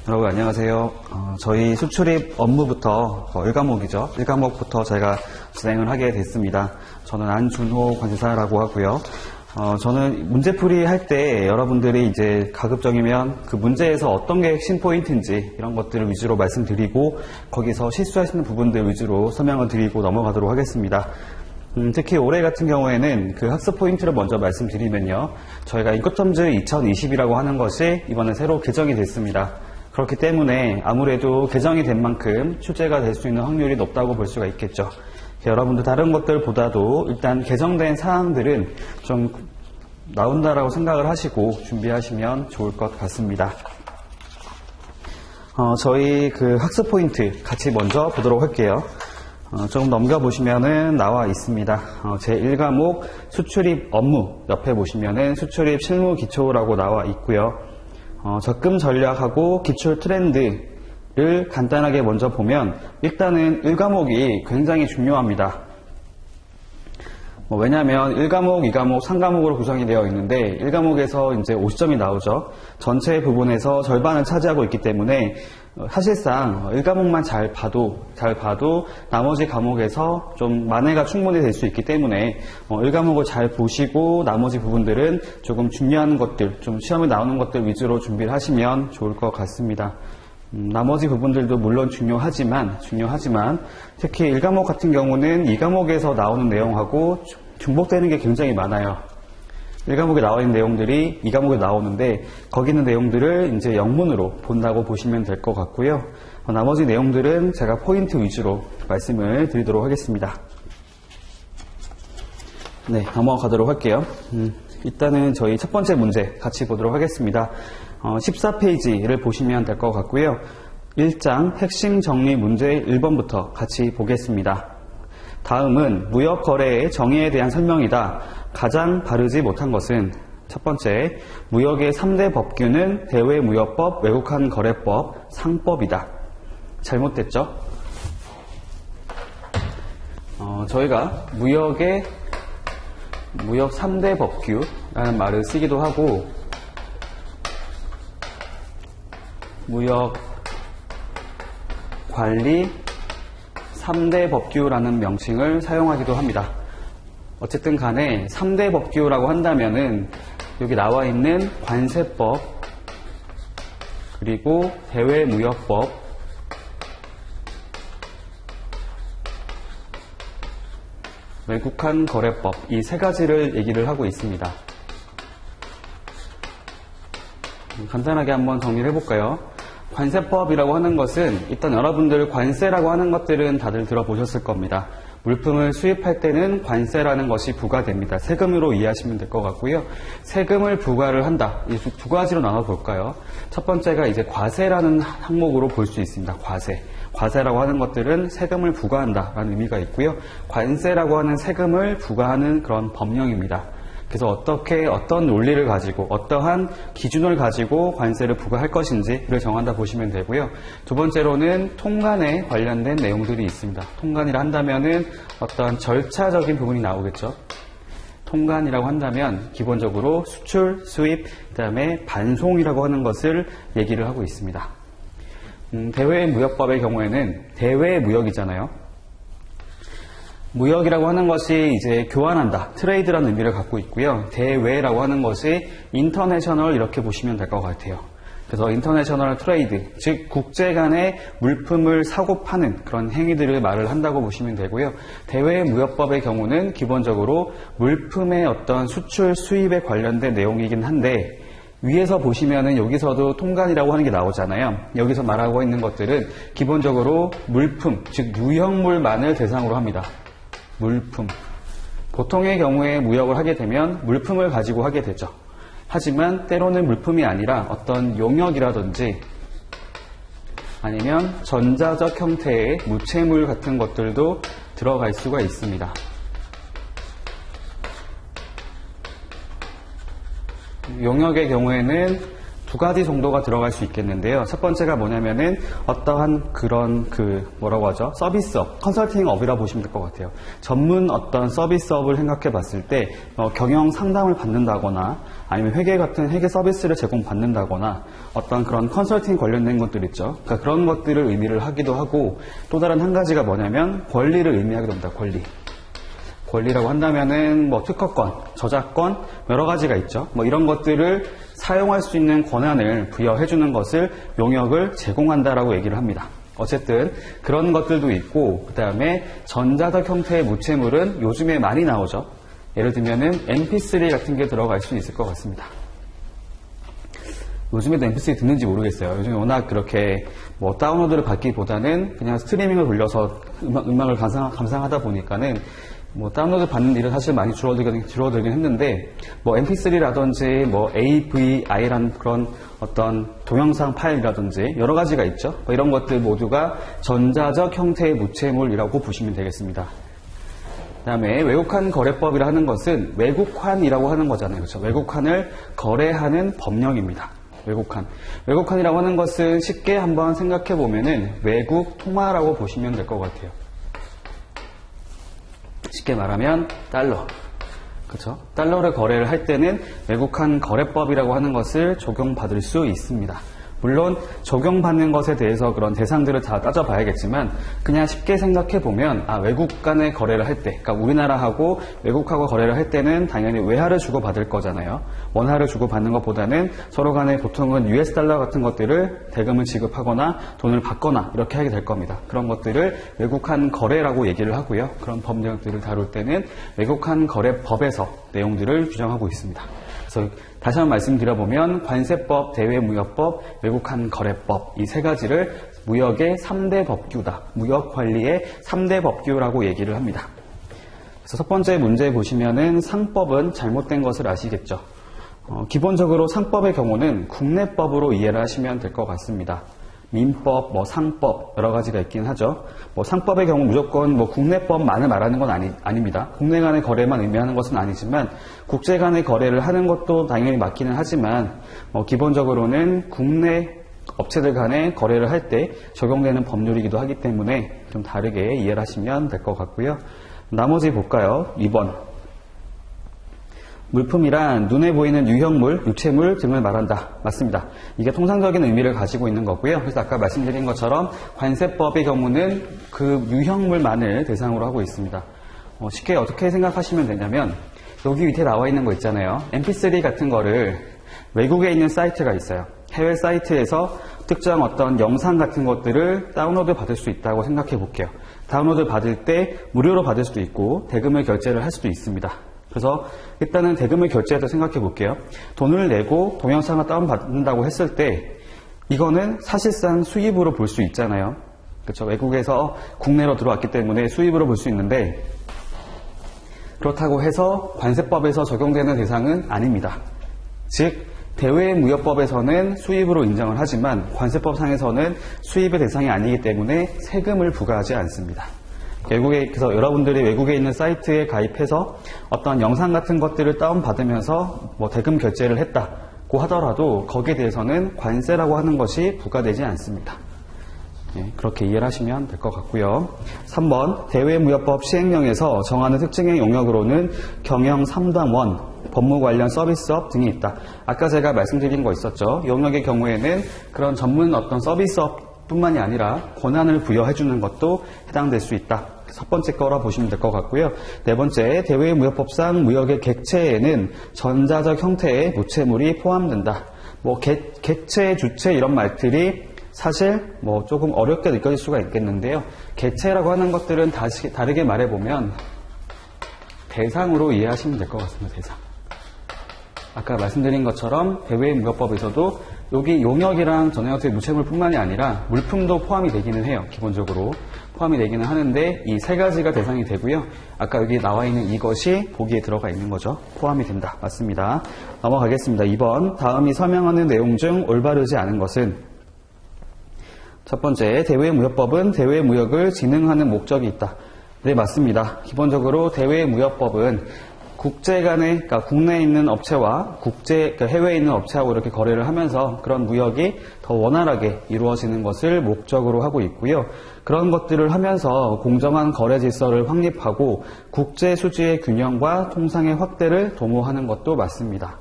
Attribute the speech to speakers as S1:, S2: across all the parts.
S1: 여러분 안녕하세요. 저희 수출입 업무부터 1과목이죠. 1과목부터 제가 진행을 하게 됐습니다. 저는 안준호 관세사라고 하고요. 저는 문제풀이 할 때 여러분들이 이제 가급적이면 그 문제에서 어떤 게 핵심 포인트인지 이런 것들을 위주로 말씀드리고 거기서 실수하시는 부분들 위주로 설명을 드리고 넘어가도록 하겠습니다. 특히 올해 같은 경우에는 그 학습 포인트를 먼저 말씀드리면요. 저희가 인코텀즈 2020이라고 하는 것이 이번에 새로 개정이 됐습니다. 그렇기 때문에 아무래도 개정이 된 만큼 출제가 될 수 있는 확률이 높다고 볼 수가 있겠죠. 여러분들 다른 것들보다도 일단 개정된 사항들은 좀 나온다라고 생각을 하시고 준비하시면 좋을 것 같습니다. 저희 그 학습 포인트 같이 먼저 보도록 할게요. 조금 넘겨보시면은 나와 있습니다. 제1과목 수출입 업무 옆에 보시면은 수출입 실무 기초라고 나와 있고요. 적금 전략하고 기출 트렌드를 간단하게 먼저 보면 일단은 1과목이 굉장히 중요합니다. 왜냐하면 1과목, 2과목, 3과목으로 구성이 되어 있는데 1과목에서 이제 50점이 나오죠. 전체 부분에서 절반을 차지하고 있기 때문에 사실상 1과목만 잘 봐도 나머지 과목에서 좀 만회가 충분히 될 수 있기 때문에 1과목을 잘 보시고 나머지 부분들은 조금 중요한 것들, 좀 시험에 나오는 것들 위주로 준비를 하시면 좋을 것 같습니다. 나머지 부분들도 물론 중요하지만 특히 1과목 같은 경우는 2과목에서 나오는 내용하고 중복되는 게 굉장히 많아요. 1과목에 나와 있는 내용들이 2과목에 나오는데 거기 있는 내용들을 이제 영문으로 본다고 보시면 될 것 같고요. 나머지 내용들은 제가 포인트 위주로 말씀을 드리도록 하겠습니다. 네, 넘어가도록 할게요. 일단은 저희 첫 번째 문제 같이 보도록 하겠습니다. 14페이지를 보시면 될 것 같고요. 1장 핵심 정리 문제 1번부터 같이 보겠습니다. 다음은 무역거래의 정의에 대한 설명이다. 가장 바르지 못한 것은 첫 번째, 무역의 3대 법규는 대외무역법, 외국한 거래법, 상법이다. 잘못됐죠? 저희가 무역 3대 법규라는 말을 쓰기도 하고 무역 관리 3대 법규라는 명칭을 사용하기도 합니다. 어쨌든 간에 3대 법규라고 한다면은 여기 나와 있는 관세법, 그리고 대외무역법, 외국한 거래법, 이 세 가지를 얘기를 하고 있습니다. 간단하게 한번 정리를 해볼까요? 관세법이라고 하는 것은 일단 여러분들 관세라고 하는 것들은 다들 들어보셨을 겁니다. 물품을 수입할 때는 관세라는 것이 부과됩니다. 세금으로 이해하시면 될 것 같고요. 세금을 부과를 한다. 이 두 가지로 나눠볼까요? 첫 번째가 이제 과세라는 항목으로 볼 수 있습니다. 과세라고 하는 것들은 세금을 부과한다라는 의미가 있고요. 관세라고 하는 세금을 부과하는 그런 법령입니다. 그래서 어떤 논리를 가지고 어떠한 기준을 가지고 관세를 부과할 것인지를 정한다 보시면 되고요. 두 번째로는 통관에 관련된 내용들이 있습니다. 통관이라 한다면은 어떤 절차적인 부분이 나오겠죠. 통관이라고 한다면 기본적으로 수출, 수입, 그 다음에 반송이라고 하는 것을 얘기를 하고 있습니다. 대외무역법의 경우에는 대외무역이잖아요. 무역이라고 하는 것이 이제 교환한다, 트레이드라는 의미를 갖고 있고요. 대외라고 하는 것이 인터내셔널 이렇게 보시면 될 것 같아요. 그래서 인터내셔널 트레이드, 즉 국제 간의 물품을 사고 파는 그런 행위들을 말을 한다고 보시면 되고요. 대외무역법의 경우는 기본적으로 물품의 어떤 수출, 수입에 관련된 내용이긴 한데 위에서 보시면은 여기서도 통관이라고 하는 게 나오잖아요. 여기서 말하고 있는 것들은 기본적으로 물품, 즉 유형물만을 대상으로 합니다. 물품. 보통의 경우에 무역을 하게 되면 물품을 가지고 하게 되죠. 하지만 때로는 물품이 아니라 어떤 용역이라든지 아니면 전자적 형태의 무채물 같은 것들도 들어갈 수가 있습니다. 용역의 경우에는 두 가지 정도가 들어갈 수 있겠는데요. 첫 번째가 뭐냐면은 어떠한 그런 뭐라고 하죠? 서비스업, 컨설팅업이라 보시면 될 것 같아요. 전문 어떤 서비스업을 생각해 봤을 때 경영 상담을 받는다거나 아니면 회계 같은 회계 서비스를 제공받는다거나 어떤 그런 컨설팅 관련된 것들 있죠. 그러니까 그런 것들을 의미를 하기도 하고 또 다른 한 가지가 뭐냐면 권리를 의미하기도 합니다. 권리라고 한다면은 특허권, 저작권 여러 가지가 있죠. 이런 것들을 사용할 수 있는 권한을 부여해주는 것을 용역을 제공한다라고 얘기를 합니다. 어쨌든 그런 것들도 있고 그 다음에 전자적 형태의 무채물은 요즘에 많이 나오죠. 예를 들면은 mp3 같은 게 들어갈 수 있을 것 같습니다. 요즘에도 mp3 듣는지 모르겠어요. 요즘에 워낙 그렇게 다운로드를 받기보다는 그냥 스트리밍을 돌려서 음악을 감상하다 보니까는 다운로드 받는 일은 사실 많이 줄어들긴 했는데, mp3라든지, AVI라는 그런 어떤 동영상 파일이라든지 여러 가지가 있죠. 이런 것들 모두가 전자적 형태의 무채물이라고 보시면 되겠습니다. 그 다음에 외국환 거래법이라 하는 것은 외국환이라고 하는 거잖아요. 그렇죠? 외국환을 거래하는 법령입니다. 외국환이라고 하는 것은 쉽게 한번 생각해 보면은 외국 통화라고 보시면 될 것 같아요. 쉽게 말하면 달러. 그렇죠? 달러를 거래를 할 때는 외국환 거래법이라고 하는 것을 적용받을 수 있습니다. 물론 적용받는 것에 대해서 그런 대상들을 다 따져봐야겠지만 그냥 쉽게 생각해보면 외국 간의 거래를 할 때, 그러니까 우리나라하고 외국하고 거래를 할 때는 당연히 외화를 주고받을 거잖아요. 원화를 주고받는 것보다는 서로 간에 보통은 US 달러 같은 것들을 대금을 지급하거나 돈을 받거나 이렇게 하게 될 겁니다. 그런 것들을 외국환 거래라고 얘기를 하고요. 그런 법령들을 다룰 때는 외국환 거래법에서 내용들을 규정하고 있습니다. 그래서 다시 한번 말씀드려보면 관세법, 대외무역법, 외국환 거래법 이 세 가지를 무역의 3대 법규다. 무역 관리의 3대 법규라고 얘기를 합니다. 그래서 첫 번째 문제 보시면은 상법은 잘못된 것을 아시겠죠. 기본적으로 상법의 경우는 국내법으로 이해를 하시면 될 것 같습니다. 민법, 상법 여러 가지가 있긴 하죠. 상법의 경우 무조건 국내법만을 말하는 건 아닙니다. 국내 간의 거래만 의미하는 것은 아니지만 국제 간의 거래를 하는 것도 당연히 맞기는 하지만 기본적으로는 국내 업체들 간의 거래를 할 때 적용되는 법률이기도 하기 때문에 좀 다르게 이해를 하시면 될 것 같고요. 나머지 볼까요? 2번. 물품이란 눈에 보이는 유형물, 유체물 등을 말한다. 맞습니다. 이게 통상적인 의미를 가지고 있는 거고요. 그래서 아까 말씀드린 것처럼 관세법의 경우는 그 유형물만을 대상으로 하고 있습니다. 쉽게 어떻게 생각하시면 되냐면 여기 밑에 나와 있는 거 있잖아요. mp3 같은 거를 외국에 있는 사이트가 있어요. 해외 사이트에서 특정 어떤 영상 같은 것들을 다운로드 받을 수 있다고 생각해 볼게요. 다운로드 받을 때 무료로 받을 수도 있고 대금을 결제를 할 수도 있습니다. 그래서 일단은 대금을 결제해서 생각해 볼게요. 돈을 내고 동영상을 다운받는다고 했을 때 이거는 사실상 수입으로 볼 수 있잖아요. 그렇죠? 외국에서 국내로 들어왔기 때문에 수입으로 볼 수 있는데 그렇다고 해서 관세법에서 적용되는 대상은 아닙니다. 즉 대외무역법에서는 수입으로 인정을 하지만 관세법상에서는 수입의 대상이 아니기 때문에 세금을 부과하지 않습니다. 그래서 여러분들이 외국에 있는 사이트에 가입해서 어떤 영상 같은 것들을 다운받으면서 대금 결제를 했다고 하더라도 거기에 대해서는 관세라고 하는 것이 부과되지 않습니다. 그렇게 이해를 하시면 될 것 같고요. 3번 대외무역법 시행령에서 정하는 특징의 용역으로는 경영 3.1 법무 관련 서비스업 등이 있다. 아까 제가 말씀드린 거 있었죠. 용역의 경우에는 그런 전문 어떤 서비스업 뿐만이 아니라 권한을 부여해주는 것도 해당될 수 있다. 첫 번째 거라 보시면 될 것 같고요. 네 번째, 대외무역법상 무역의 객체에는 전자적 형태의 무채물이 포함된다. 객체, 주체 이런 말들이 사실 조금 어렵게 느껴질 수가 있겠는데요. 객체라고 하는 것들은 다르게 말해보면 대상으로 이해하시면 될 것 같습니다. 대상. 아까 말씀드린 것처럼 대외무역법에서도 여기 용역이랑 전자형태의 무채물뿐만이 아니라 물품도 포함이 되기는 해요. 기본적으로 포함이 되기는 하는데 이 세 가지가 대상이 되고요. 아까 여기 나와 있는 이것이 보기에 들어가 있는 거죠. 포함이 된다. 맞습니다. 넘어가겠습니다. 2번. 다음이 설명하는 내용 중 올바르지 않은 것은 첫 번째, 대외무역법은 대외무역을 진흥하는 목적이 있다. 네, 맞습니다. 기본적으로 대외무역법은 국제 간에, 그러니까 국내에 있는 업체와 그러니까 해외에 있는 업체하고 이렇게 거래를 하면서 그런 무역이 더 원활하게 이루어지는 것을 목적으로 하고 있고요. 그런 것들을 하면서 공정한 거래 질서를 확립하고 국제 수지의 균형과 통상의 확대를 도모하는 것도 맞습니다.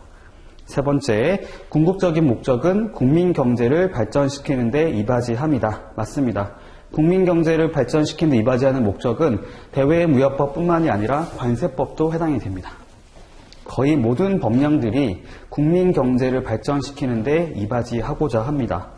S1: 세 번째, 궁극적인 목적은 국민 경제를 발전시키는 데 이바지합니다. 맞습니다. 국민 경제를 발전시키는 데 이바지하는 목적은 대외무역법뿐만이 아니라 관세법도 해당이 됩니다. 거의 모든 법령들이 국민 경제를 발전시키는 데 이바지하고자 합니다.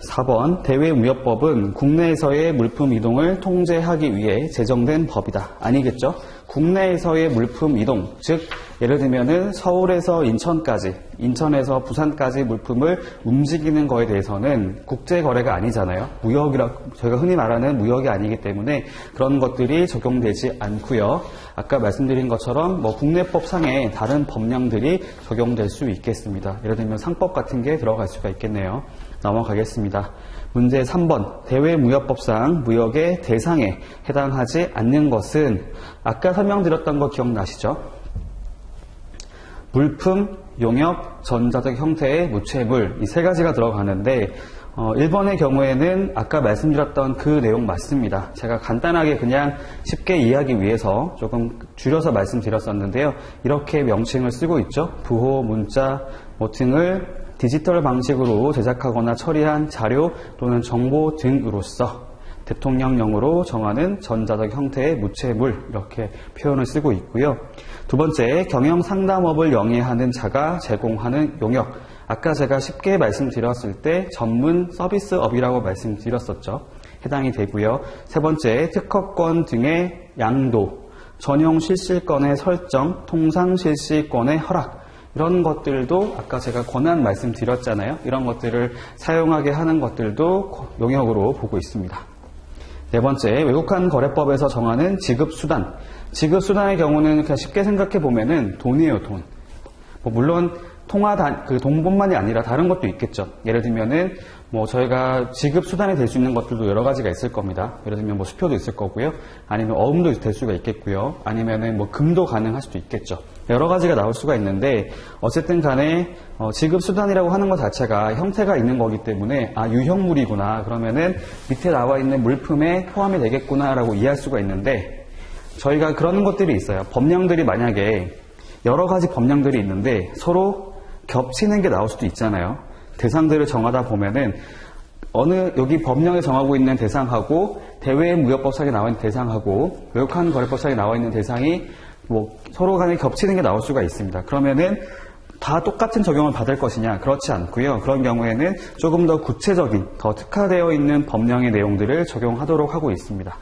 S1: 4번, 대외무역법은 국내에서의 물품 이동을 통제하기 위해 제정된 법이다. 아니겠죠? 국내에서의 물품 이동, 즉 예를 들면은 서울에서 인천까지, 인천에서 부산까지 물품을 움직이는 거에 대해서는 국제 거래가 아니잖아요. 무역이라고 저희가 흔히 말하는 무역이 아니기 때문에 그런 것들이 적용되지 않고요. 아까 말씀드린 것처럼 국내법 상에 다른 법령들이 적용될 수 있겠습니다. 예를 들면 상법 같은 게 들어갈 수가 있겠네요. 넘어가겠습니다. 문제 3번, 대외무역법상 무역의 대상에 해당하지 않는 것은 아까 설명드렸던 거 기억나시죠? 물품, 용역, 전자적 형태의 무채물 이 세 가지가 들어가는데 1번의 경우에는 아까 말씀드렸던 그 내용 맞습니다. 제가 간단하게 그냥 쉽게 이해하기 위해서 조금 줄여서 말씀드렸었는데요. 이렇게 명칭을 쓰고 있죠. 부호, 문자 등을 디지털 방식으로 제작하거나 처리한 자료 또는 정보 등으로서 대통령령으로 정하는 전자적 형태의 무채물 이렇게 표현을 쓰고 있고요. 두 번째, 경영상담업을 영위하는 자가 제공하는 용역. 아까 제가 쉽게 말씀드렸을 때 전문 서비스업이라고 말씀드렸었죠. 해당이 되고요. 세 번째, 특허권 등의 양도, 전용 실시권의 설정, 통상 실시권의 허락. 이런 것들도 아까 제가 권한 말씀드렸잖아요. 이런 것들을 사용하게 하는 것들도 용역으로 보고 있습니다. 네 번째, 외국환 거래법에서 정하는 지급수단. 지급수단의 경우는 그냥 쉽게 생각해 보면은 돈이에요, 돈. 물론 그 돈뿐만이 아니라 다른 것도 있겠죠. 예를 들면은 저희가 지급 수단이 될 수 있는 것들도 여러 가지가 있을 겁니다. 예를 들면 수표도 있을 거고요. 아니면 어음도 될 수가 있겠고요. 아니면은 금도 가능할 수도 있겠죠. 여러 가지가 나올 수가 있는데 어쨌든 간에 지급 수단이라고 하는 것 자체가 형태가 있는 거기 때문에 유형물이구나. 그러면은 밑에 나와 있는 물품에 포함이 되겠구나라고 이해할 수가 있는데 저희가 그런 것들이 있어요. 법령들이 만약에 여러 가지 법령들이 있는데 서로 겹치는 게 나올 수도 있잖아요. 대상들을 정하다 보면은 여기 법령에 정하고 있는 대상하고 대외무역법상에 나와 있는 대상하고 외국환 거래법상에 나와 있는 대상이 서로 간에 겹치는 게 나올 수가 있습니다. 그러면은 다 똑같은 적용을 받을 것이냐? 그렇지 않고요. 그런 경우에는 조금 더 구체적인, 더 특화되어 있는 법령의 내용들을 적용하도록 하고 있습니다.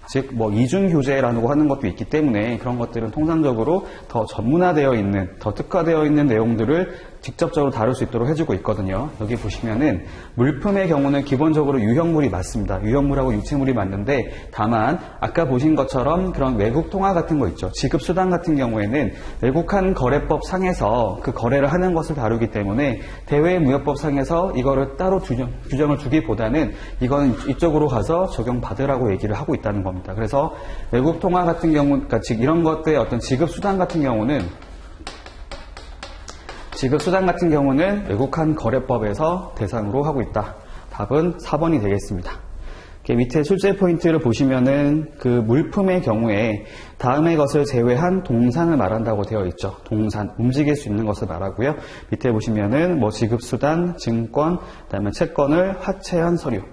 S1: 즉, 이중교재라고 하는 것도 있기 때문에 그런 것들은 통상적으로 더 전문화되어 있는, 더 특화되어 있는 내용들을 직접적으로 다룰 수 있도록 해주고 있거든요. 여기 보시면은 물품의 경우는 기본적으로 유형물이 맞습니다. 유형물하고 유체물이 맞는데 다만 아까 보신 것처럼 그런 외국 통화 같은 거 있죠. 지급수단 같은 경우에는 외국환 거래법 상에서 그 거래를 하는 것을 다루기 때문에 대외무역법 상에서 이거를 따로 규정을 두기보다는 이건 이쪽으로 가서 적용받으라고 얘기를 하고 있다는 겁니다. 그래서 외국 통화 같은 경우, 그러니까 즉 이런 것들의 어떤 지급수단 같은 경우는 외국환 거래법에서 대상으로 하고 있다. 답은 4번이 되겠습니다. 밑에 출제 포인트를 보시면은 그 물품의 경우에 다음의 것을 제외한 동산을 말한다고 되어 있죠. 동산, 움직일 수 있는 것을 말하고요. 밑에 보시면은 지급수단, 증권, 그다음에 채권을 화체한 서류.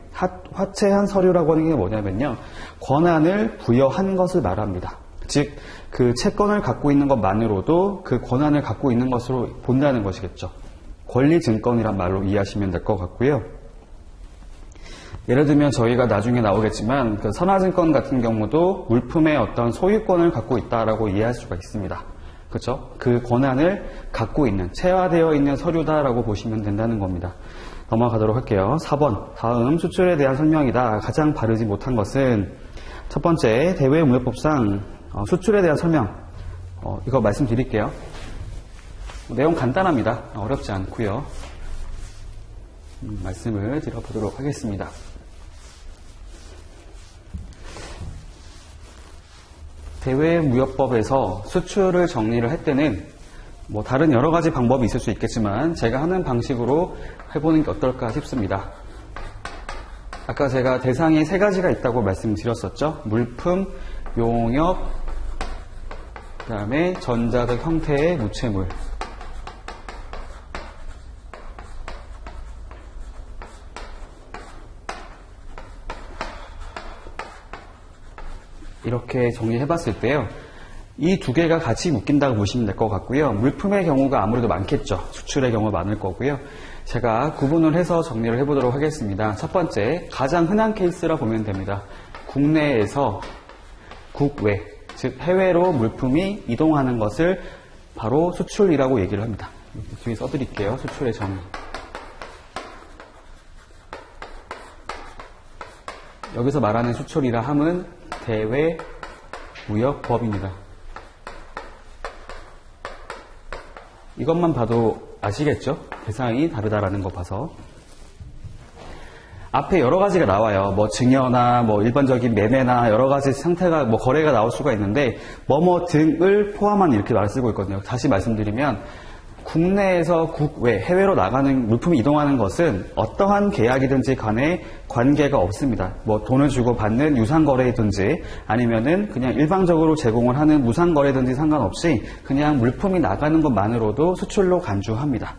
S1: 화체한 서류라고 하는 게 뭐냐면요. 권한을 부여한 것을 말합니다. 즉, 그 채권을 갖고 있는 것만으로도 그 권한을 갖고 있는 것으로 본다는 것이겠죠. 권리증권이란 말로 이해하시면 될 것 같고요. 예를 들면 저희가 나중에 나오겠지만 그 선화증권 같은 경우도 물품의 어떤 소유권을 갖고 있다라고 이해할 수가 있습니다. 그렇죠? 그 권한을 갖고 있는, 체화되어 있는 서류다라고 보시면 된다는 겁니다. 넘어가도록 할게요. 4번, 다음 수출에 대한 설명이다. 가장 바르지 못한 것은 첫 번째, 대외무역법상 수출에 대한 설명, 이거 말씀드릴게요. 내용 간단합니다. 어렵지 않고요. 말씀을 드려보도록 하겠습니다. 대외무역법에서 수출을 정리를 할 때는 뭐 다른 여러 가지 방법이 있을 수 있겠지만 제가 하는 방식으로 해보는 게 어떨까 싶습니다. 아까 제가 대상이 세 가지가 있다고 말씀드렸었죠. 물품, 용역, 그 다음에 전자적 형태의 무채물. 이렇게 정리해봤을 때요. 이 두 개가 같이 묶인다고 보시면 될 것 같고요. 물품의 경우가 아무래도 많겠죠. 수출의 경우가 많을 거고요. 제가 구분을 해서 정리를 해보도록 하겠습니다. 첫 번째, 가장 흔한 케이스라 보면 됩니다. 국내에서 국외, 즉 해외로 물품이 이동하는 것을 바로 수출이라고 얘기를 합니다. 뒤에 써드릴게요. 수출의 정의. 여기서 말하는 수출이라 함은 대외무역법입니다. 이것만 봐도 아시겠죠? 대상이 다르다라는 거 봐서. 앞에 여러 가지가 나와요. 뭐 증여나 뭐 일반적인 매매나 여러 가지 상태가 뭐 거래가 나올 수가 있는데 뭐뭐 등을 포함한 이렇게 말을 쓰고 있거든요. 다시 말씀드리면 국내에서 국외, 해외로 나가는 물품이 이동하는 것은 어떠한 계약이든지 간에 관계가 없습니다. 뭐 돈을 주고 받는 유상거래이든지 아니면은 그냥 일방적으로 제공을 하는 무상거래든지 상관없이 그냥 물품이 나가는 것만으로도 수출로 간주합니다.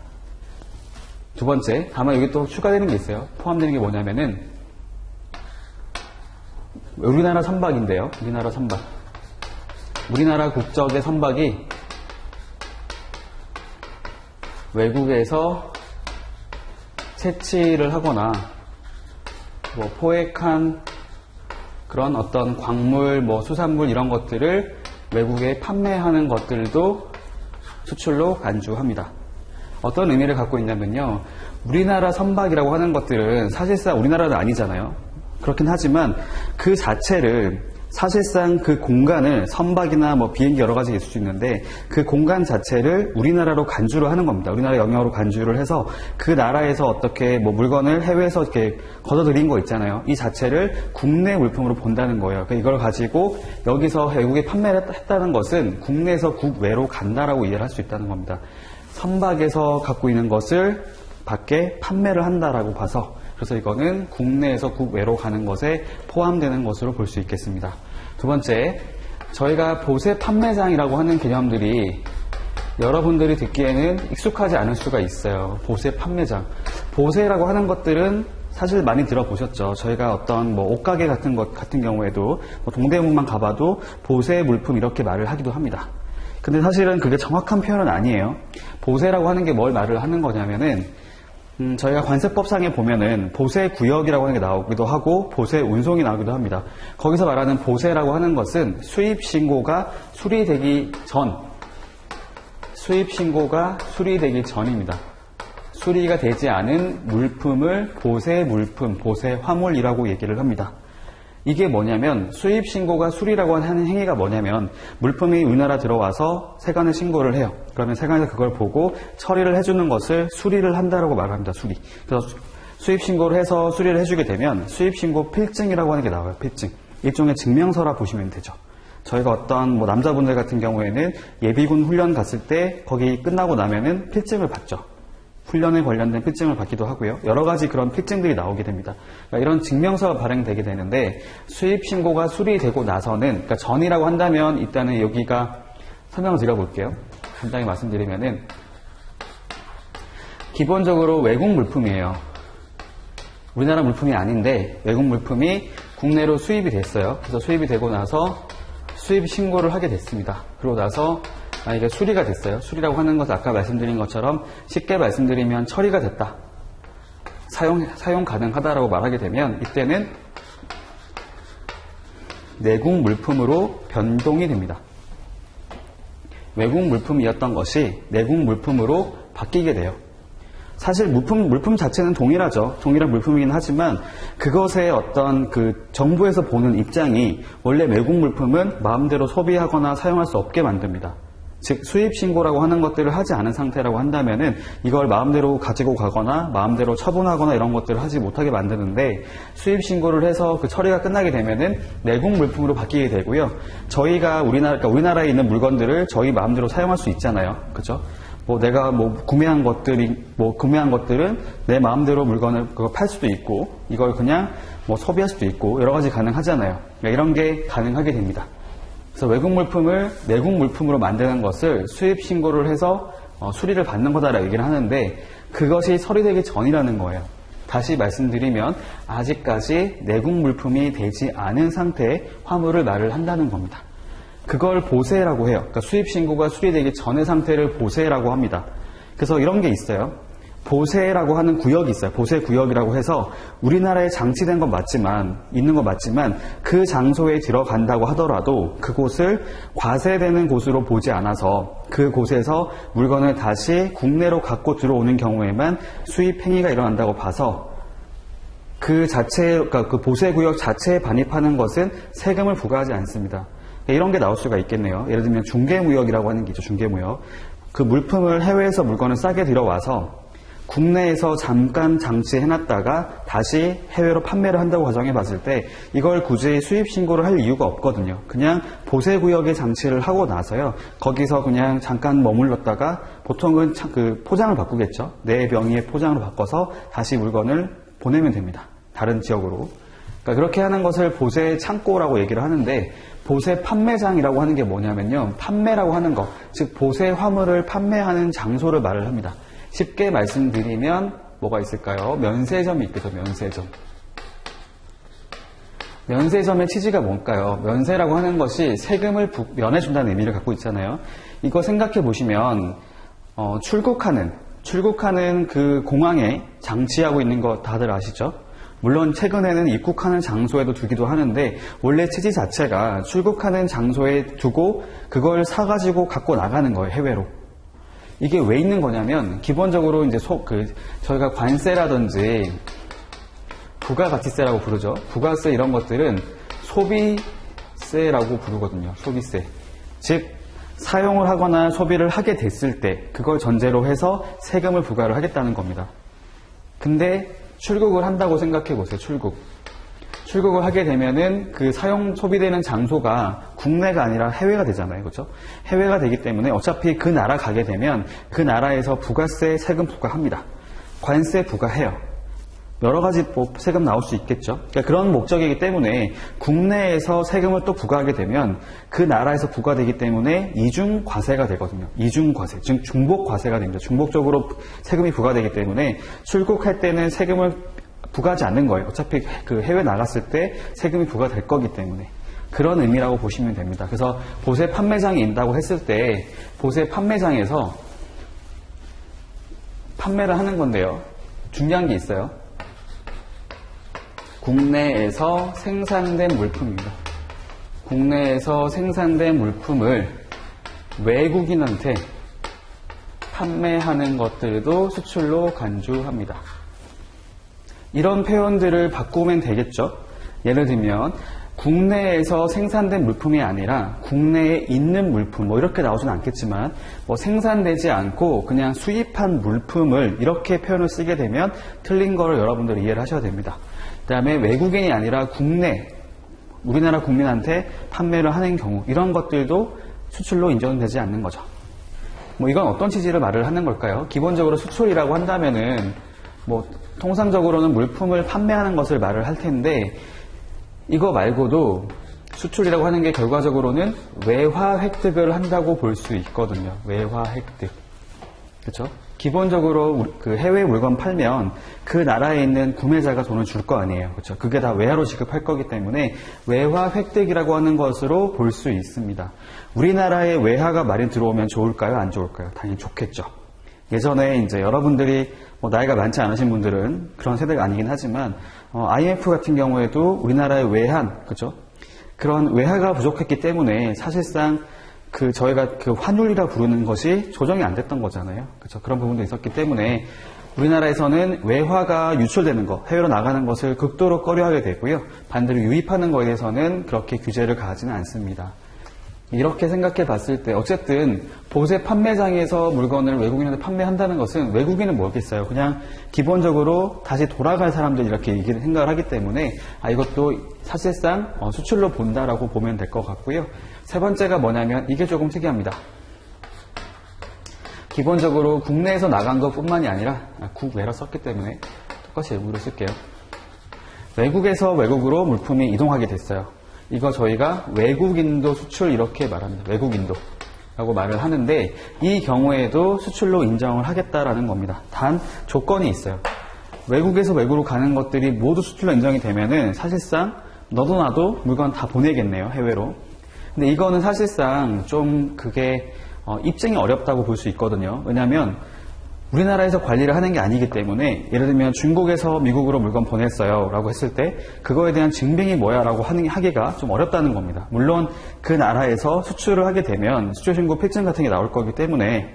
S1: 두 번째, 다만 여기 또 추가되는 게 있어요. 포함되는 게 뭐냐면은 우리나라 선박인데요. 우리나라 선박. 우리나라 국적의 선박이 외국에서 채취를 하거나 뭐 포획한 그런 어떤 광물, 뭐 수산물 이런 것들을 외국에 판매하는 것들도 수출로 간주합니다. 어떤 의미를 갖고 있냐면요. 우리나라 선박이라고 하는 것들은 사실상 우리나라는 아니잖아요. 그렇긴 하지만 그 자체를 사실상 그 공간을 선박이나 뭐 비행기 여러 가지 있을 수 있는데 그 공간 자체를 우리나라로 간주를 하는 겁니다. 우리나라 영역으로 간주를 해서 그 나라에서 어떻게 뭐 물건을 해외에서 이렇게 걷어들인 거 있잖아요. 이 자체를 국내 물품으로 본다는 거예요. 그러니까 이걸 가지고 여기서 외국에 판매를 했다는 것은 국내에서 국외로 간다라고 이해를 할 수 있다는 겁니다. 선박에서 갖고 있는 것을 밖에 판매를 한다라고 봐서 그래서 이거는 국내에서 국외로 가는 것에 포함되는 것으로 볼 수 있겠습니다. 두 번째, 저희가 보세 판매장이라고 하는 개념들이 여러분들이 듣기에는 익숙하지 않을 수가 있어요. 보세 판매장. 보세라고 하는 것들은 사실 많이 들어보셨죠. 저희가 어떤 뭐 옷가게 같은 것 같은 경우에도 뭐 동대문만 가봐도 보세 물품 이렇게 말을 하기도 합니다. 근데 사실은 그게 정확한 표현은 아니에요. 보세라고 하는 게 뭘 말을 하는 거냐면은 저희가 관세법상에 보면은 보세구역이라고 하는 게 나오기도 하고 보세운송이 나오기도 합니다. 거기서 말하는 보세라고 하는 것은 수입신고가 수리되기 전입니다. 수리가 되지 않은 물품을 보세물품, 보세화물이라고 얘기를 합니다. 이게 뭐냐면 수입신고가 수리라고 하는 행위가 뭐냐면 물품이 우리나라 들어와서 세관에 신고를 해요. 그러면 세관에서 그걸 보고 처리를 해주는 것을 수리를 한다라고 말합니다. 수리. 그래서 수입신고를 해서 수리를 해주게 되면 수입신고 필증이라고 하는 게 나와요. 필증. 일종의 증명서라 보시면 되죠. 저희가 어떤 뭐 남자분들 같은 경우에는 예비군 훈련 갔을 때 거기 끝나고 나면은 필증을 받죠. 훈련에 관련된 필증을 받기도 하고요. 여러 가지 그런 필증들이 나오게 됩니다. 그러니까 이런 증명서가 발행되게 되는데 수입신고가 수리되고 나서는 그러니까 전이라고 한다면 일단은 여기가 설명을 드려볼게요. 간단히 말씀드리면은 기본적으로 외국 물품이에요. 우리나라 물품이 아닌데 외국 물품이 국내로 수입이 됐어요. 그래서 수입이 되고 나서 수입 신고를 하게 됐습니다. 그러고 나서 이게 수리가 됐어요. 수리라고 하는 것은 아까 말씀드린 것처럼 쉽게 말씀드리면 처리가 됐다. 사용 가능하다라고 말하게 되면 이때는 내국 물품으로 변동이 됩니다. 외국 물품이었던 것이 내국 물품으로 바뀌게 돼요. 사실 물품 자체는 동일하죠. 동일한 물품이긴 하지만 그것의 어떤 그 정부에서 보는 입장이 원래 외국 물품은 마음대로 소비하거나 사용할 수 없게 만듭니다. 즉 수입신고라고 하는 것들을 하지 않은 상태라고 한다면은 이걸 마음대로 가지고 가거나 마음대로 처분하거나 이런 것들을 하지 못하게 만드는데, 수입신고를 해서 그 처리가 끝나게 되면은 내국 물품으로 바뀌게 되고요. 저희가 우리나라에 있는 물건들을 저희 마음대로 사용할 수 있잖아요. 그렇죠? 내가 구매한 것들은 내 마음대로 물건을 팔 수도 있고, 이걸 그냥 소비할 수도 있고, 여러 가지 가능하잖아요. 그러니까 이런 게 가능하게 됩니다. 그래서 외국 물품을 내국 물품으로 만드는 것을 수입 신고를 해서 수리를 받는 거다라고 얘기를 하는데, 그것이 처리되기 전이라는 거예요. 다시 말씀드리면 아직까지 내국 물품이 되지 않은 상태의 화물을 말을 한다는 겁니다. 그걸 보세라고 해요. 그러니까 수입 신고가 수리되기 전의 상태를 보세라고 합니다. 그래서 이런 게 있어요. 보세라고 하는 구역이 있어요. 보세 구역이라고 해서 우리나라에 장치된 건 있는 건 맞지만 그 장소에 들어간다고 하더라도 그곳을 과세되는 곳으로 보지 않아서 그곳에서 물건을 다시 국내로 갖고 들어오는 경우에만 수입 행위가 일어난다고 봐서 그러니까 그 보세 구역 자체에 반입하는 것은 세금을 부과하지 않습니다. 이런 게 나올 수가 있겠네요. 예를 들면 중개무역이라고 하는 게 있죠. 중개무역. 그 물품을 해외에서 물건을 싸게 들여와서 국내에서 잠깐 장치해놨다가 다시 해외로 판매를 한다고 가정해 봤을 때 이걸 굳이 수입 신고를 할 이유가 없거든요. 그냥 보세구역에 장치를 하고 나서요, 거기서 그냥 잠깐 머물렀다가 보통은 그 포장을 바꾸겠죠. 내 명의의 포장으로 바꿔서 다시 물건을 보내면 됩니다. 다른 지역으로. 그러니까 그렇게 하는 것을 보세 창고라고 얘기를 하는데, 보세 판매장이라고 하는 게 뭐냐면요, 판매라고 하는 것, 즉 보세 화물을 판매하는 장소를 말을 합니다. 쉽게 말씀드리면 뭐가 있을까요? 면세점이 있겠죠. 면세점. 면세점의 취지가 뭘까요? 면세라고 하는 것이 세금을 면해준다는 의미를 갖고 있잖아요. 이거 생각해 보시면 출국하는 그 공항에 장치하고 있는 거 다들 아시죠? 물론 최근에는 입국하는 장소에도 두기도 하는데, 원래 취지 자체가 출국하는 장소에 두고 그걸 사가지고 갖고 나가는 거예요. 해외로. 이게 왜 있는 거냐면, 기본적으로 이제 저희가 관세라든지 부가가치세라고 부르죠. 부가세 이런 것들은 소비세라고 부르거든요. 소비세. 즉 사용을 하거나 소비를 하게 됐을 때 그걸 전제로 해서 세금을 부과를 하겠다는 겁니다. 근데 출국을 한다고 생각해 보세요. 출국을 하게 되면은 그 소비되는 장소가 국내가 아니라 해외가 되잖아요. 그렇죠? 해외가 되기 때문에 어차피 그 나라 가게 되면 그 나라에서 부가세 세금 부과합니다. 관세 부과해요. 여러 가지 세금 나올 수 있겠죠. 그러니까 그런 목적이기 때문에 국내에서 세금을 또 부과하게 되면 그 나라에서 부과되기 때문에 이중 과세가 되거든요. 이중 과세, 즉 중복 과세가 됩니다. 중복적으로 세금이 부과되기 때문에 출국할 때는 세금을 부과하지 않는 거예요. 어차피 그 해외 나갔을 때 세금이 부과될 거기 때문에. 그런 의미라고 보시면 됩니다. 그래서 보세 판매장이 있다고 했을 때 보세 판매장에서 판매를 하는 건데요. 중요한 게 있어요. 국내에서 생산된 물품입니다. 국내에서 생산된 물품을 외국인한테 판매하는 것들도 수출로 간주합니다. 이런 표현들을 바꾸면 되겠죠. 예를 들면 국내에서 생산된 물품이 아니라 국내에 있는 물품, 이렇게 나오지는 않겠지만 생산되지 않고 그냥 수입한 물품을 이렇게 표현을 쓰게 되면 틀린 거를 여러분들이 이해를 하셔야 됩니다. 그 다음에 외국인이 아니라 우리나라 국민한테 판매를 하는 경우, 이런 것들도 수출로 인정되지 않는 거죠. 이건 어떤 취지를 말을 하는 걸까요? 기본적으로 수출이라고 한다면은 통상적으로는 물품을 판매하는 것을 말을 할 텐데, 이거 말고도 수출이라고 하는 게 결과적으로는 외화 획득을 한다고 볼 수 있거든요. 외화 획득. 그렇죠? 기본적으로 그 해외 물건 팔면 그 나라에 있는 구매자가 돈을 줄 거 아니에요. 그렇죠? 그게 다 외화로 지급할 거기 때문에 외화 획득이라고 하는 것으로 볼 수 있습니다. 우리나라에 외화가 많이 들어오면 좋을까요? 안 좋을까요? 당연히 좋겠죠. 예전에 이제 여러분들이 나이가 많지 않으신 분들은 그런 세대가 아니긴 하지만 IMF 같은 경우에도 우리나라의 외환, 그렇죠? 그런 외화가 부족했기 때문에 사실상 저희가 그 환율이라 부르는 것이 조정이 안 됐던 거잖아요. 그렇죠? 그런 부분도 있었기 때문에 우리나라에서는 외화가 유출되는 것, 해외로 나가는 것을 극도로 꺼려하게 되고요. 반대로 유입하는 것에 대해서는 그렇게 규제를 가하지는 않습니다. 이렇게 생각해 봤을 때 어쨌든 보세 판매장에서 물건을 외국인한테 판매한다는 것은 외국인은 뭐겠어요? 그냥 기본적으로 다시 돌아갈 사람들 이렇게 얘기를 생각을 하기 때문에 이것도 사실상 수출로 본다라고 보면 될 것 같고요. 세 번째가 뭐냐면 이게 조금 특이합니다. 기본적으로 국내에서 나간 것뿐만이 아니라 국외라 썼기 때문에 똑같이 외국으로 쓸게요. 외국에서 외국으로 물품이 이동하게 됐어요. 이거 저희가 외국인도 수출 이렇게 말합니다. 외국인도 라고 말을 하는데 이 경우에도 수출로 인정을 하겠다라는 겁니다. 단 조건이 있어요. 외국에서 외국으로 가는 것들이 모두 수출로 인정이 되면은 사실상 너도 나도 물건 다 보내겠네요. 해외로. 근데 이거는 사실상 좀 그게 입증이 어렵다고 볼 수 있거든요. 왜냐하면 우리나라에서 관리를 하는 게 아니기 때문에 예를 들면 중국에서 미국으로 물건 보냈어요 라고 했을 때 그거에 대한 증빙이 뭐야 라고 하기가 좀 어렵다는 겁니다. 물론 그 나라에서 수출을 하게 되면 수출신고 필증 같은 게 나올 거기 때문에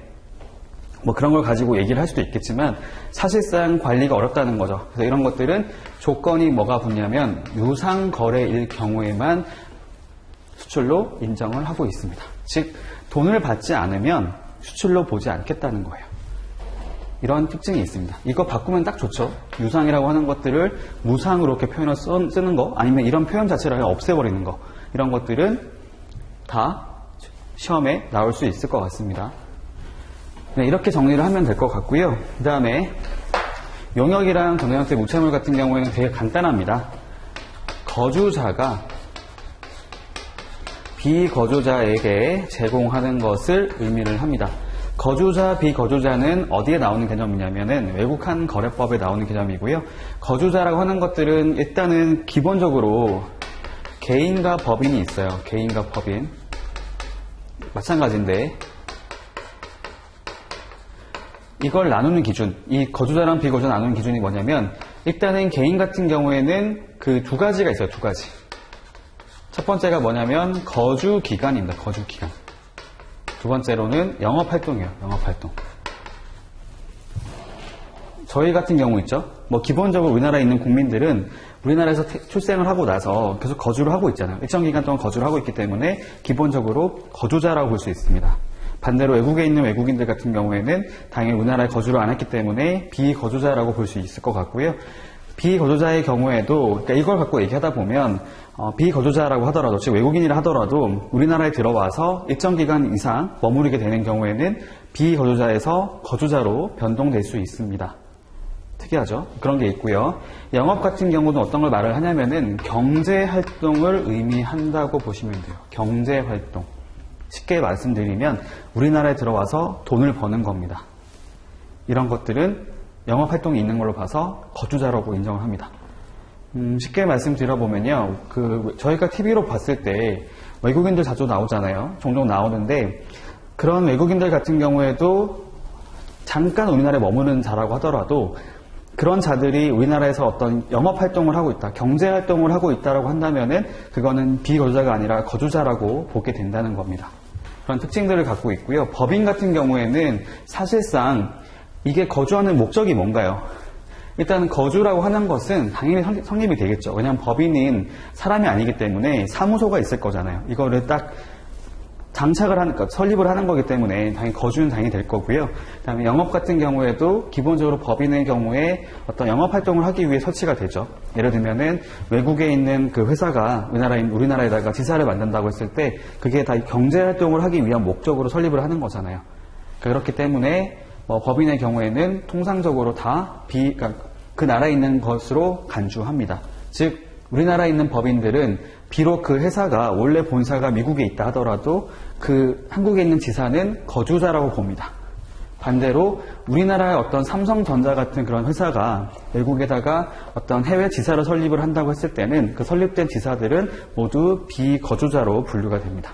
S1: 뭐 그런 걸 가지고 얘기를 할 수도 있겠지만 사실상 관리가 어렵다는 거죠. 그래서 이런 것들은 조건이 뭐가 붙냐면 유상거래일 경우에만 수출로 인정을 하고 있습니다. 즉 돈을 받지 않으면 수출로 보지 않겠다는 거예요. 이런 특징이 있습니다. 이거 바꾸면 딱 좋죠. 유상이라고 하는 것들을 무상으로 이렇게 표현을 쓰는 거 아니면 이런 표현 자체를 없애버리는 거 이런 것들은 다 시험에 나올 수 있을 것 같습니다. 네, 이렇게 정리를 하면 될 것 같고요. 그 다음에 용역이랑 경영형태 무채물 같은 경우에는 되게 간단합니다. 거주자가 비거주자에게 제공하는 것을 의미를 합니다. 거주자, 비거주자는 어디에 나오는 개념이냐면은 외국한 거래법에 나오는 개념이고요. 거주자라고 하는 것들은 일단은 기본적으로 개인과 법인이 있어요. 개인과 법인. 마찬가지인데 이걸 나누는 기준, 이 거주자랑 비거주자 나누는 기준이 뭐냐면 일단은 개인 같은 경우에는 그 두 가지가 있어요. 두 가지. 첫 번째가 뭐냐면 거주기간입니다. 거주기간. 두 번째로는 영업활동이에요. 영업활동. 저희 같은 경우 있죠. 뭐 기본적으로 우리나라에 있는 국민들은 우리나라에서 출생을 하고 나서 계속 거주를 하고 있잖아요. 일정 기간 동안 거주를 하고 있기 때문에 기본적으로 거주자라고 볼 수 있습니다. 반대로 외국에 있는 외국인들 같은 경우에는 당연히 우리나라에 거주를 안 했기 때문에 비거주자라고 볼 수 있을 것 같고요. 비거주자의 경우에도 그러니까 이걸 갖고 얘기하다 보면 비거주자라고 하더라도 즉 외국인이라 하더라도 우리나라에 들어와서 일정 기간 이상 머무르게 되는 경우에는 비거주자에서 거주자로 변동될 수 있습니다. 특이하죠? 그런 게 있고요. 영업 같은 경우는 어떤 걸 말을 하냐면은 경제활동을 의미한다고 보시면 돼요. 경제활동. 쉽게 말씀드리면 우리나라에 들어와서 돈을 버는 겁니다. 이런 것들은 영업활동이 있는 걸로 봐서 거주자라고 인정을 합니다. 쉽게 말씀드려보면요. 저희가 TV로 봤을 때 외국인들 자주 나오잖아요. 종종 나오는데 그런 외국인들 같은 경우에도 잠깐 우리나라에 머무는 자라고 하더라도 그런 자들이 우리나라에서 어떤 영업활동을 하고 있다, 경제활동을 하고 있다라고 한다면은 그거는 비거주자가 아니라 거주자라고 보게 된다는 겁니다. 그런 특징들을 갖고 있고요. 법인 같은 경우에는 사실상 이게 거주하는 목적이 뭔가요? 일단 거주라고 하는 것은 당연히 성립이 되겠죠. 왜냐하면 법인은 사람이 아니기 때문에 사무소가 있을 거잖아요. 이거를 딱 장착을 하는, 설립을 하는 거기 때문에 당연히 거주는 당연히 될 거고요. 그 다음에 영업 같은 경우에도 기본적으로 법인의 경우에 어떤 영업 활동을 하기 위해 설치가 되죠. 예를 들면은 외국에 있는 그 회사가 우리나라에다가 지사를 만든다고 했을 때 그게 다 경제 활동을 하기 위한 목적으로 설립을 하는 거잖아요. 그렇기 때문에 법인의 경우에는 통상적으로 다 그 나라에 있는 것으로 간주합니다. 즉 우리나라에 있는 법인들은 비록 그 회사가 원래 본사가 미국에 있다 하더라도 그 한국에 있는 지사는 거주자라고 봅니다. 반대로 우리나라의 어떤 삼성전자 같은 그런 회사가 외국에다가 어떤 해외 지사를 설립을 한다고 했을 때는 그 설립된 지사들은 모두 비거주자로 분류가 됩니다.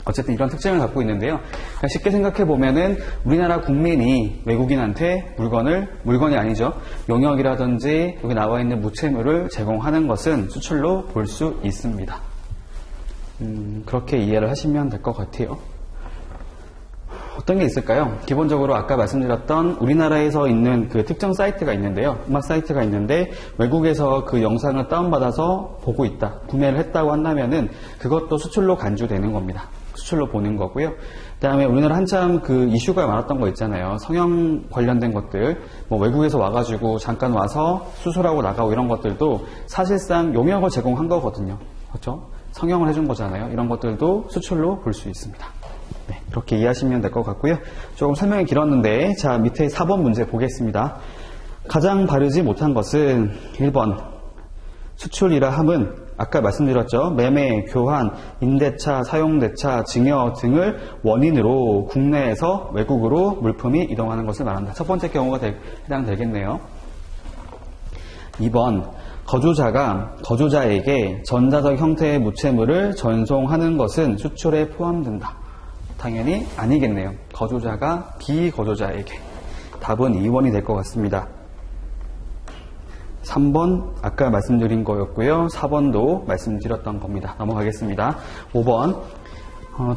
S1: 어쨌든 이런 특징을 갖고 있는데요. 그러니까 쉽게 생각해 보면은 우리나라 국민이 외국인한테 물건이 아니죠. 용역이라든지 여기 나와 있는 무채물을 제공하는 것은 수출로 볼 수 있습니다. 그렇게 이해를 하시면 될 것 같아요. 어떤 게 있을까요? 기본적으로 아까 말씀드렸던 우리나라에서 있는 그 특정 사이트가 있는데요. 음악 사이트가 있는데 외국에서 그 영상을 다운받아서 보고 있다. 구매를 했다고 한다면은 그것도 수출로 간주되는 겁니다. 수출로 보는 거고요. 그 다음에 우리나라 한참 그 이슈가 많았던 거 있잖아요. 성형 관련된 것들, 뭐 외국에서 와가지고 잠깐 와서 수술하고 나가고 이런 것들도 사실상 용역을 제공한 거거든요. 그렇죠? 성형을 해준 거잖아요. 이런 것들도 수출로 볼 수 있습니다. 네, 그렇게 이해하시면 될 것 같고요. 조금 설명이 길었는데, 자, 밑에 4번 문제 보겠습니다. 가장 바르지 못한 것은 1번, 수출이라 함은 아까 말씀드렸죠. 매매, 교환, 임대차, 사용대차, 증여 등을 원인으로 국내에서 외국으로 물품이 이동하는 것을 말한다. 첫 번째 경우가 해당되겠네요. 2번, 거주자가 거주자에게 전자적 형태의 무채물을 전송하는 것은 수출에 포함된다. 당연히 아니겠네요. 거주자가 비거주자에게. 답은 2번이 될 것 같습니다. 3번 아까 말씀드린 거였고요. 4번도 말씀드렸던 겁니다. 넘어가겠습니다. 5번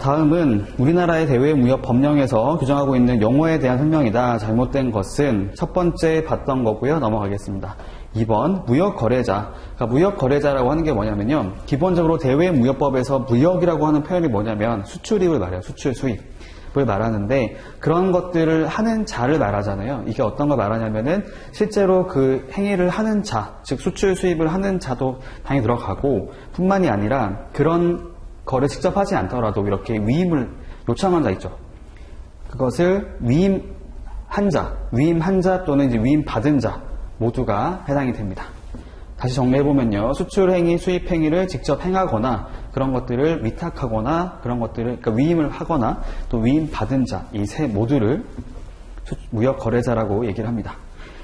S1: 다음은 우리나라의 대외무역법령에서 규정하고 있는 용어에 대한 설명이다. 잘못된 것은 첫 번째 봤던 거고요. 넘어가겠습니다. 2번 무역거래자. 그러니까 무역거래자라고 하는 게 뭐냐면요. 기본적으로 대외무역법에서 무역이라고 하는 표현이 뭐냐면 수출입을 말해요. 수출 수입을 말하는데 그런 것들을 하는 자를 말하잖아요. 이게 어떤 걸 말하냐면은 실제로 그 행위를 하는 자, 즉 수출 수입을 하는 자도 당연히 들어가고 뿐만이 아니라 그런 거래 직접 하지 않더라도 이렇게 위임을 요청한 자 있죠. 그것을 위임한 자 또는 이제 위임받은 자 모두가 해당이 됩니다. 다시 정리해보면요. 수출행위, 수입행위를 직접 행하거나 그런 것들을 위탁하거나 그런 것들을 그러니까 위임을 하거나 또 위임받은 자 이 세 모두를 무역거래자라고 얘기를 합니다.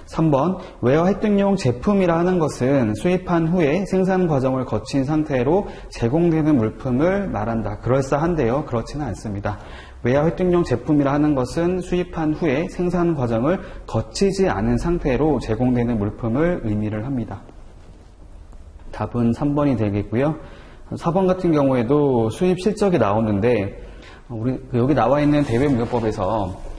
S1: 3번 외화 획득용 제품이라 하는 것은 수입한 후에 생산 과정을 거친 상태로 제공되는 물품을 말한다. 그럴싸한데요. 그렇지는 않습니다. 외화 획득용 제품이라 하는 것은 수입한 후에 생산 과정을 거치지 않은 상태로 제공되는 물품을 의미를 합니다. 답은 3번이 되겠고요. 4번 같은 경우에도 수입 실적이 나오는데 여기 나와 있는 대외무역법에서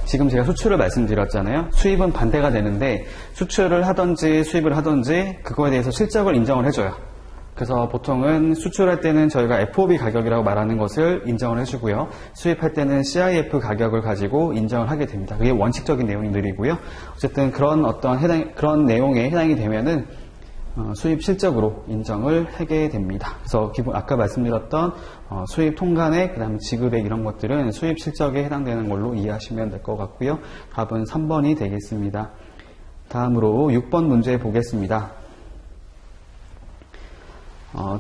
S1: 지금 제가 수출을 말씀드렸잖아요. 수입은 반대가 되는데 수출을 하든지 수입을 하든지 그거에 대해서 실적을 인정을 해줘요. 그래서 보통은 수출할 때는 저희가 FOB 가격이라고 말하는 것을 인정을 해주고요. 수입할 때는 CIF 가격을 가지고 인정을 하게 됩니다. 그게 원칙적인 내용들이고요. 어쨌든 그런 내용에 해당이 되면은 수입 실적으로 인정을 하게 됩니다. 그래서 아까 말씀드렸던 수입 통관액, 그다음에 지급액 이런 것들은 수입 실적에 해당되는 걸로 이해하시면 될 것 같고요. 답은 3번이 되겠습니다. 다음으로 6번 문제 보겠습니다.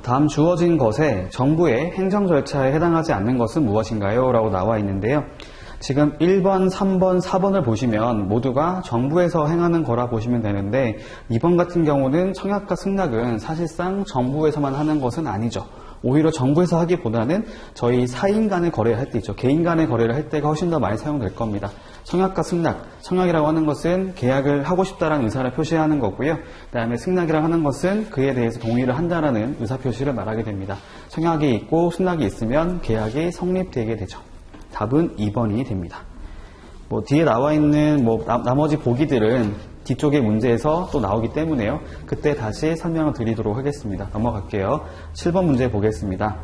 S1: 다음 주어진 것에 정부의 행정 절차에 해당하지 않는 것은 무엇인가요? 라고 나와 있는데요. 지금 1번, 3번, 4번을 보시면 모두가 정부에서 행하는 거라 보시면 되는데 2번 같은 경우는 청약과 승낙은 사실상 정부에서만 하는 것은 아니죠. 오히려 정부에서 하기보다는 저희 사인 간의 거래를 할 때 있죠. 개인 간의 거래를 할 때가 훨씬 더 많이 사용될 겁니다. 청약과 승낙, 청약이라고 하는 것은 계약을 하고 싶다라는 의사를 표시하는 거고요. 그 다음에 승낙이라고 하는 것은 그에 대해서 동의를 한다라는 의사표시를 말하게 됩니다. 청약이 있고 승낙이 있으면 계약이 성립되게 되죠. 답은 2번이 됩니다. 뒤에 나와 있는 나머지 보기들은 뒤쪽의 문제에서 또 나오기 때문에요. 그때 다시 설명을 드리도록 하겠습니다. 넘어갈게요. 7번 문제 보겠습니다.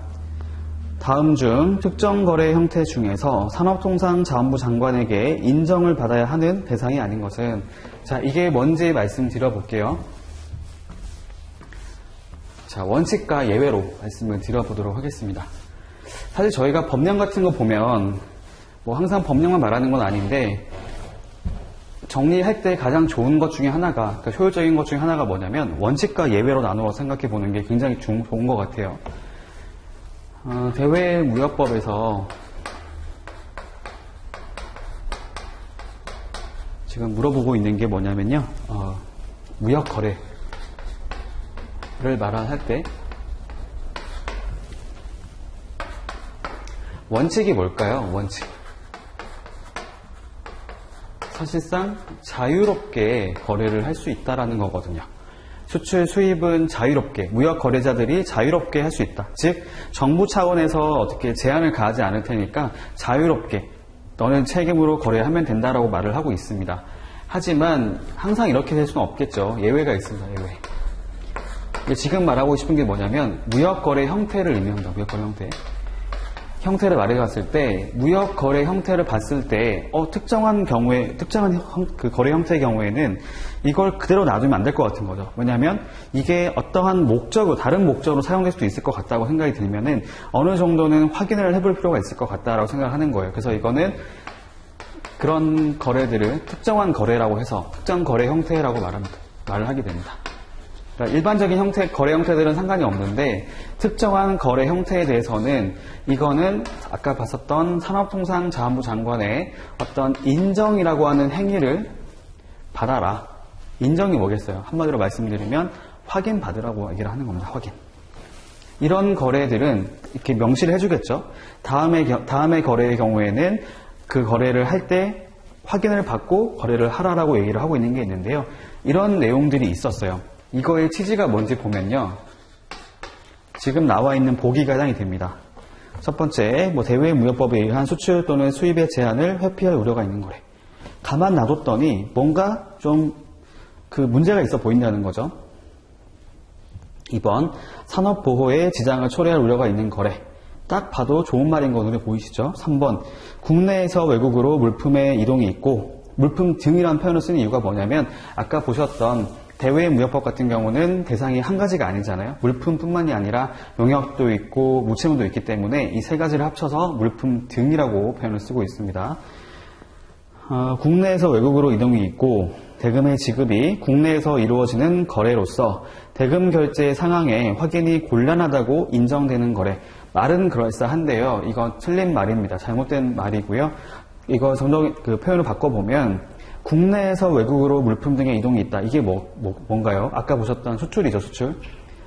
S1: 다음 중 특정 거래 형태 중에서 산업통상자원부 장관에게 인정을 받아야 하는 대상이 아닌 것은 자, 이게 뭔지 말씀드려 볼게요. 자, 원칙과 예외로 말씀을 드려보도록 하겠습니다. 사실 저희가 법령 같은 거 보면 항상 법령만 말하는 건 아닌데 정리할 때 가장 좋은 것 중에 하나가 그러니까 효율적인 것 중에 하나가 뭐냐면 원칙과 예외로 나누어 생각해 보는 게 굉장히 좋은 것 같아요. 대외무역법에서 지금 물어보고 있는 게 뭐냐면요. 무역거래를 말할 때 원칙이 뭘까요? 원칙. 사실상 자유롭게 거래를 할 수 있다라는 거거든요. 수출, 수입은 자유롭게, 무역 거래자들이 자유롭게 할 수 있다. 즉, 정부 차원에서 어떻게 제한을 가하지 않을 테니까 자유롭게 너는 책임으로 거래하면 된다라고 말을 하고 있습니다. 하지만 항상 이렇게 될 수는 없겠죠. 예외가 있습니다. 예외. 지금 말하고 싶은 게 뭐냐면 무역거래 형태를 의미합니다. 무역거래 형태. 형태를 말해봤을 때 무역거래 형태를 봤을 때 특정한 그 거래 형태의 경우에는 이걸 그대로 놔두면 안 될 것 같은 거죠. 왜냐하면 이게 어떠한 목적으로 다른 목적으로 사용될 수도 있을 것 같다고 생각이 들면은 어느 정도는 확인을 해볼 필요가 있을 것 같다라고 생각을 하는 거예요. 그래서 이거는 그런 거래들을 특정한 거래라고 해서 특정 거래 형태라고 말을 하게 됩니다. 그러니까 일반적인 거래 형태들은 상관이 없는데 특정한 거래 형태에 대해서는 이거는 아까 봤었던 산업통상자원부 장관의 어떤 인정이라고 하는 행위를 받아라. 인정이 뭐겠어요? 한마디로 말씀드리면 확인받으라고 얘기를 하는 겁니다. 확인. 이런 거래들은 이렇게 명시를 해주겠죠. 다음의 거래의 경우에는 그 거래를 할 때 확인을 받고 거래를 하라라고 얘기를 하고 있는 게 있는데요. 이런 내용들이 있었어요. 이거의 취지가 뭔지 보면요. 지금 나와 있는 보기가 해당이 됩니다. 첫 번째, 대외무역법에 의한 수출 또는 수입의 제한을 회피할 우려가 있는 거래. 가만 놔뒀더니 뭔가 좀 그 문제가 있어 보인다는 거죠. 2번, 산업보호에 지장을 초래할 우려가 있는 거래. 딱 봐도 좋은 말인 거 눈에 보이시죠? 3번, 국내에서 외국으로 물품의 이동이 있고, 물품 등이라는 표현을 쓰는 이유가 뭐냐면 아까 보셨던 대외무역법 같은 경우는 대상이 한 가지가 아니잖아요. 물품뿐만이 아니라 용역도 있고 무채무도 있기 때문에 이 세 가지를 합쳐서 물품 등이라고 표현을 쓰고 있습니다. 국내에서 외국으로 이동이 있고 대금의 지급이 국내에서 이루어지는 거래로서 대금 결제 상황에 확인이 곤란하다고 인정되는 거래. 말은 그럴싸한데요. 이건 틀린 말입니다. 잘못된 말이고요. 이거 정정 그 표현을 바꿔보면 국내에서 외국으로 물품 등의 이동이 있다. 이게 뭔가요? 아까 보셨던 수출이죠, 수출.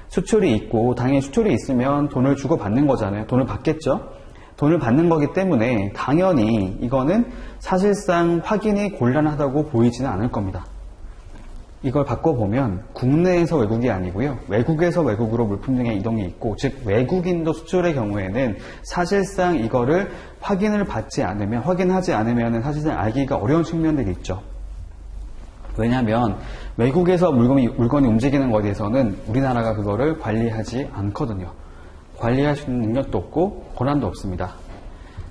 S1: 수출이 있고 당연히 수출이 있으면 돈을 주고 받는 거잖아요. 돈을 받겠죠. 돈을 받는 거기 때문에 당연히 이거는 사실상 확인이 곤란하다고 보이지는 않을 겁니다. 이걸 바꿔보면 국내에서 외국이 아니고요. 외국에서 외국으로 물품 등의 이동이 있고 즉 외국인도 수출의 경우에는 사실상 이거를 확인하지 않으면 사실상 알기가 어려운 측면들이 있죠. 왜냐하면 외국에서 물건이 움직이는 것에 대해서는 우리나라가 그거를 관리하지 않거든요. 관리할 수 있는 능력도 없고 권한도 없습니다.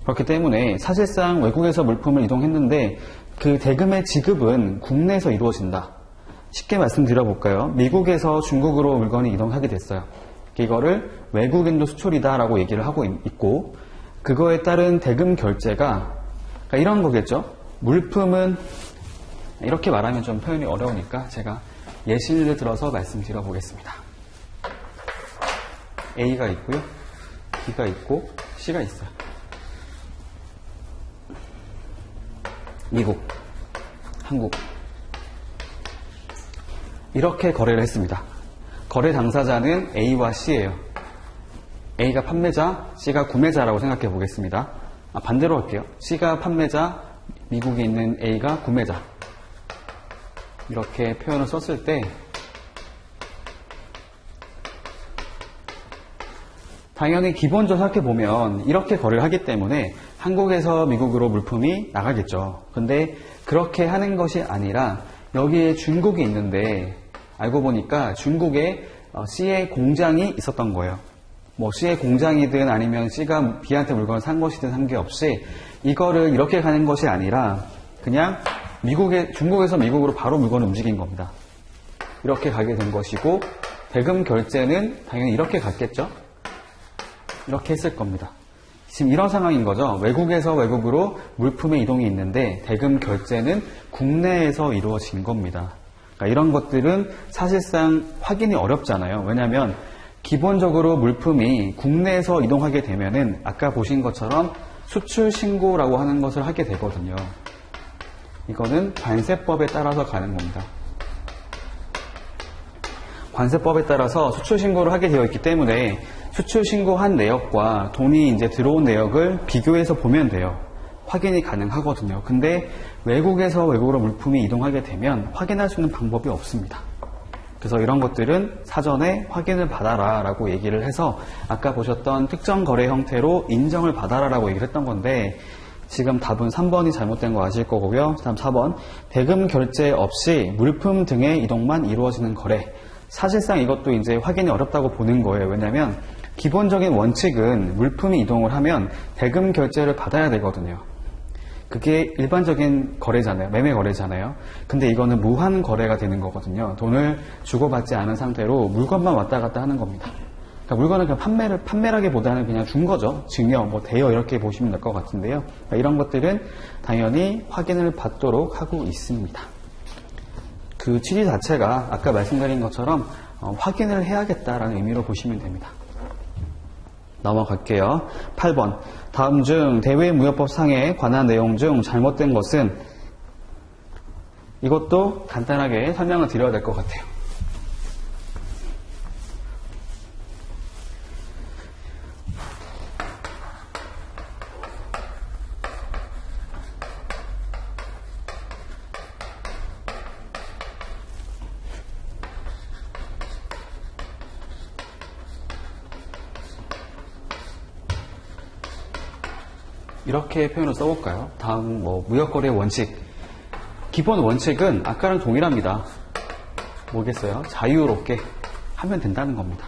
S1: 그렇기 때문에 사실상 외국에서 물품을 이동했는데 그 대금의 지급은 국내에서 이루어진다. 쉽게 말씀드려볼까요? 미국에서 중국으로 물건이 이동하게 됐어요. 이거를 외국인도 수출이다라고 얘기를 하고 있고 그거에 따른 대금 결제가 그러니까 이런 거겠죠. 물품은 이렇게 말하면 좀 표현이 어려우니까 제가 예시를 들어서 말씀드려 보겠습니다. A가 있고요. B가 있고 C가 있어요. 미국, 한국 이렇게 거래를 했습니다. 거래 당사자는 A와 C예요. A가 판매자, C가 구매자라고 생각해 보겠습니다. 반대로 할게요. C가 판매자, 미국에 있는 A가 구매자. 이렇게 표현을 썼을 때 당연히 기본적으로 생각해보면 이렇게 거래를 하기 때문에 한국에서 미국으로 물품이 나가겠죠. 근데 그렇게 하는 것이 아니라 여기에 중국이 있는데 알고 보니까 중국에 C의 공장이 있었던 거예요. C의 공장이든 아니면 C가 B한테 물건을 산 것이든 상관없이 이거를 이렇게 가는 것이 아니라 그냥 중국에서 미국으로 바로 물건을 움직인 겁니다. 이렇게 가게 된 것이고 대금 결제는 당연히 이렇게 갔겠죠. 이렇게 했을 겁니다. 지금 이런 상황인 거죠. 외국에서 외국으로 물품의 이동이 있는데 대금 결제는 국내에서 이루어진 겁니다. 그러니까 이런 것들은 사실상 확인이 어렵잖아요. 왜냐하면 기본적으로 물품이 국내에서 이동하게 되면은 아까 보신 것처럼 수출 신고라고 하는 것을 하게 되거든요. 이거는 관세법에 따라서 가는 겁니다. 관세법에 따라서 수출 신고를 하게 되어 있기 때문에 수출 신고한 내역과 돈이 이제 들어온 내역을 비교해서 보면 돼요. 확인이 가능하거든요. 근데 외국에서 외국으로 물품이 이동하게 되면 확인할 수 있는 방법이 없습니다. 그래서 이런 것들은 사전에 확인을 받아라 라고 얘기를 해서 아까 보셨던 특정 거래 형태로 인정을 받아라 라고 얘기를 했던 건데 지금 답은 3번이 잘못된 거 아실 거고요. 다음 4번. 대금 결제 없이 물품 등의 이동만 이루어지는 거래. 사실상 이것도 이제 확인이 어렵다고 보는 거예요. 왜냐하면 기본적인 원칙은 물품이 이동을 하면 대금 결제를 받아야 되거든요. 그게 일반적인 거래잖아요. 매매 거래잖아요. 근데 이거는 무한 거래가 되는 거거든요. 돈을 주고받지 않은 상태로 물건만 왔다 갔다 하는 겁니다. 그러니까 물건은 그냥 판매라기보다는 그냥 준 거죠. 증여, 대여 이렇게 보시면 될 것 같은데요. 그러니까 이런 것들은 당연히 확인을 받도록 하고 있습니다. 그 취지 자체가 아까 말씀드린 것처럼 확인을 해야겠다라는 의미로 보시면 됩니다. 넘어갈게요. 8번. 다음 중 대외무역법상에 관한 내용 중 잘못된 것은? 이것도 간단하게 설명을 드려야 될 것 같아요. 이렇게 표현을 써볼까요? 다음 무역거래 원칙. 기본 원칙은 아까랑 동일합니다. 뭐겠어요? 자유롭게 하면 된다는 겁니다.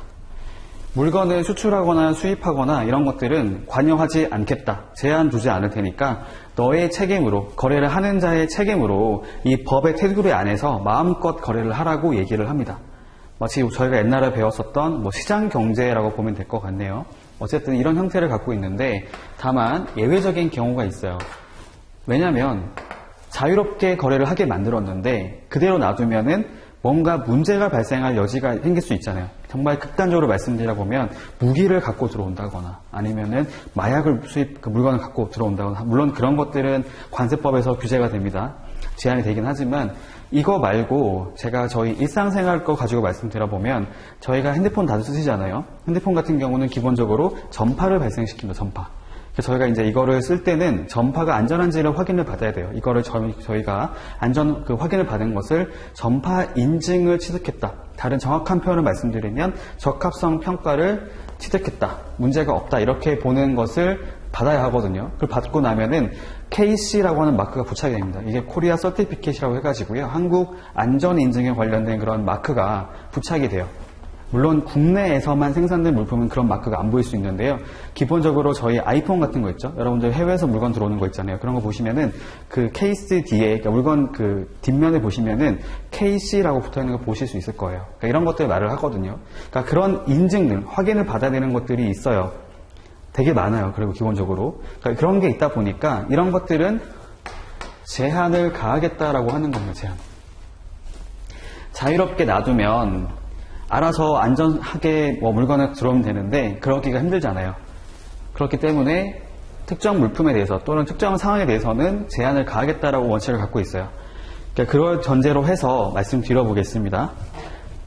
S1: 물건을 수출하거나 수입하거나 이런 것들은 관여하지 않겠다. 제한 두지 않을 테니까 너의 책임으로, 거래를 하는 자의 책임으로 이 법의 테두리 안에서 마음껏 거래를 하라고 얘기를 합니다. 마치 저희가 옛날에 배웠었던 시장 경제라고 보면 될 것 같네요. 어쨌든 이런 형태를 갖고 있는데 다만 예외적인 경우가 있어요. 왜냐하면 자유롭게 거래를 하게 만들었는데 그대로 놔두면은 뭔가 문제가 발생할 여지가 생길 수 있잖아요. 정말 극단적으로 말씀드리다 보면 무기를 갖고 들어온다거나 아니면은 마약을 물건을 갖고 들어온다거나, 물론 그런 것들은 관세법에서 규제가 됩니다. 제한이 되긴 하지만 이거 말고 제가 저희 일상생활 거 가지고 말씀드려보면 저희가 핸드폰 다들 쓰시잖아요. 핸드폰 같은 경우는 기본적으로 전파를 발생시킵니다. 전파. 그래서 저희가 이제 이거를 쓸 때는 전파가 안전한지를 확인을 받아야 돼요. 이거를 저희가 확인을 받은 것을 전파 인증을 취득했다. 다른 정확한 표현을 말씀드리면 적합성 평가를 취득했다. 문제가 없다. 이렇게 보는 것을 받아야 하거든요. 그걸 받고 나면은 KC라고 하는 마크가 부착이 됩니다. 이게 코리아 서티피켓이라고 해가지고요. 한국 안전 인증에 관련된 그런 마크가 부착이 돼요. 물론 국내에서만 생산된 물품은 그런 마크가 안 보일 수 있는데요. 기본적으로 저희 아이폰 같은 거 있죠. 여러분들 해외에서 물건 들어오는 거 있잖아요. 그런 거 보시면은 그 케이스 뒤에, 그러니까 물건 그 뒷면에 보시면은 KC라고 붙어 있는 거 보실 수 있을 거예요. 그러니까 이런 것들 말을 하거든요. 그러니까 그런 인증들, 확인을 받아야 되는 것들이 있어요. 되게 많아요. 그리고 기본적으로. 그러니까 그런 게 있다 보니까 이런 것들은 제한을 가하겠다라고 하는 겁니다. 제한. 자유롭게 놔두면 알아서 안전하게 물건을 들어오면 되는데 그러기가 힘들잖아요. 그렇기 때문에 특정 물품에 대해서 또는 특정 상황에 대해서는 제한을 가하겠다라고 원칙을 갖고 있어요. 그러니까 그걸 전제로 해서 말씀드려보겠습니다.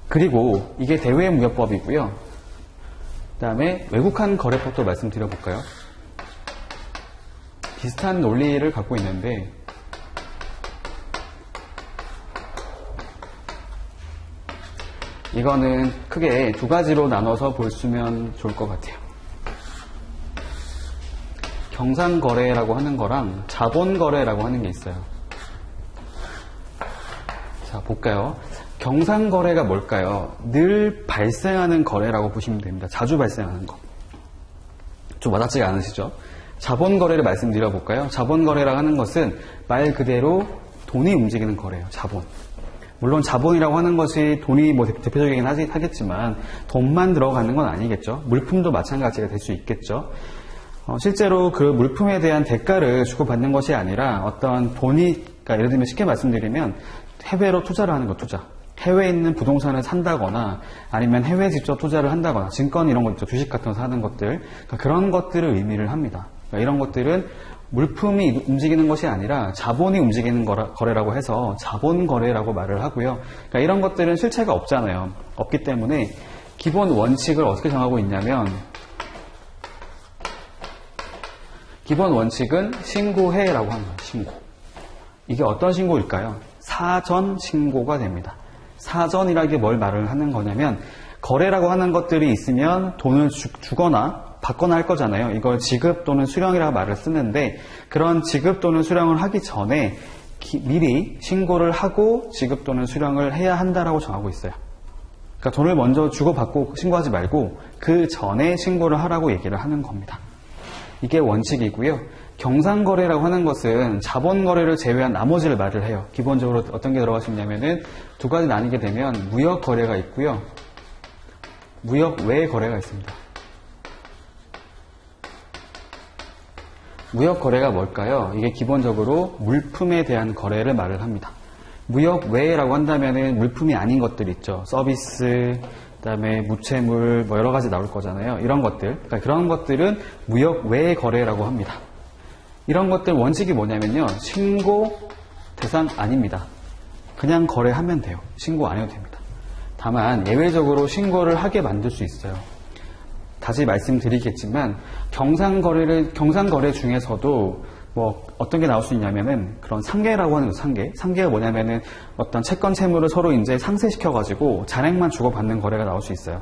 S1: 그리고 이게 대외무역법이고요. 그 다음에 외국한 거래법도 말씀드려볼까요? 비슷한 논리를 갖고 있는데 이거는 크게 두 가지로 나눠서 보시면 좋을 것 같아요. 경상거래라고 하는 거랑 자본거래라고 하는 게 있어요. 자, 볼까요? 경상거래가 뭘까요? 늘 발생하는 거래라고 보시면 됩니다. 자주 발생하는 거. 좀 와닿지가 않으시죠? 자본거래를 말씀드려볼까요? 자본거래라고 하는 것은 말 그대로 돈이 움직이는 거래예요. 자본. 물론 자본이라고 하는 것이 돈이 대표적이긴 하겠지만 돈만 들어가는 건 아니겠죠. 물품도 마찬가지가 될 수 있겠죠. 실제로 그 물품에 대한 대가를 주고받는 것이 아니라 어떤 그러니까 예를 들면 쉽게 말씀드리면 해외로 투자를 하는 거, 투자. 해외에 있는 부동산을 산다거나 아니면 해외에 직접 투자를 한다거나 증권 이런 거 있죠. 주식 같은 거 사는 것들. 그러니까 그런 것들을 의미를 합니다. 그러니까 이런 것들은 물품이 움직이는 것이 아니라 자본이 움직이는 거래라고 해서 자본거래라고 말을 하고요. 그러니까 이런 것들은 실체가 없잖아요. 없기 때문에 기본 원칙을 어떻게 정하고 있냐면 기본 원칙은 신고해라고 합니다. 신고. 이게 어떤 신고일까요? 사전 신고가 됩니다. 사전이라는 게 뭘 말을 하는 거냐면 거래라고 하는 것들이 있으면 돈을 주거나 받거나 할 거잖아요. 이걸 지급 또는 수령이라고 말을 쓰는데 그런 지급 또는 수령을 하기 전에 미리 신고를 하고 지급 또는 수령을 해야 한다라고 정하고 있어요. 그러니까 돈을 먼저 주고받고 신고하지 말고 그 전에 신고를 하라고 얘기를 하는 겁니다. 이게 원칙이고요. 경상거래라고 하는 것은 자본거래를 제외한 나머지를 말을 해요. 기본적으로 어떤 게 들어갈 수 있냐면은 두 가지 나뉘게 되면 무역거래가 있고요. 무역 외 거래가 있습니다. 무역거래가 뭘까요? 이게 기본적으로 물품에 대한 거래를 말을 합니다. 무역 외라고 한다면은 물품이 아닌 것들 있죠. 서비스, 그다음에 무채물, 뭐 여러 가지 나올 거잖아요. 이런 것들. 그러니까 그런 것들은 무역 외 거래라고 합니다. 이런 것들 원칙이 뭐냐면요. 신고 대상 아닙니다. 그냥 거래하면 돼요. 신고 안 해도 됩니다. 다만 예외적으로 신고를 하게 만들 수 있어요. 다시 말씀드리겠지만 경상거래 중에서도 뭐 어떤 게 나올 수 있냐면은 그런 상계라고 하는 상계. 상계가 뭐냐면은 어떤 채권 채무를 서로 이제 상쇄시켜 가지고 잔액만 주고받는 거래가 나올 수 있어요.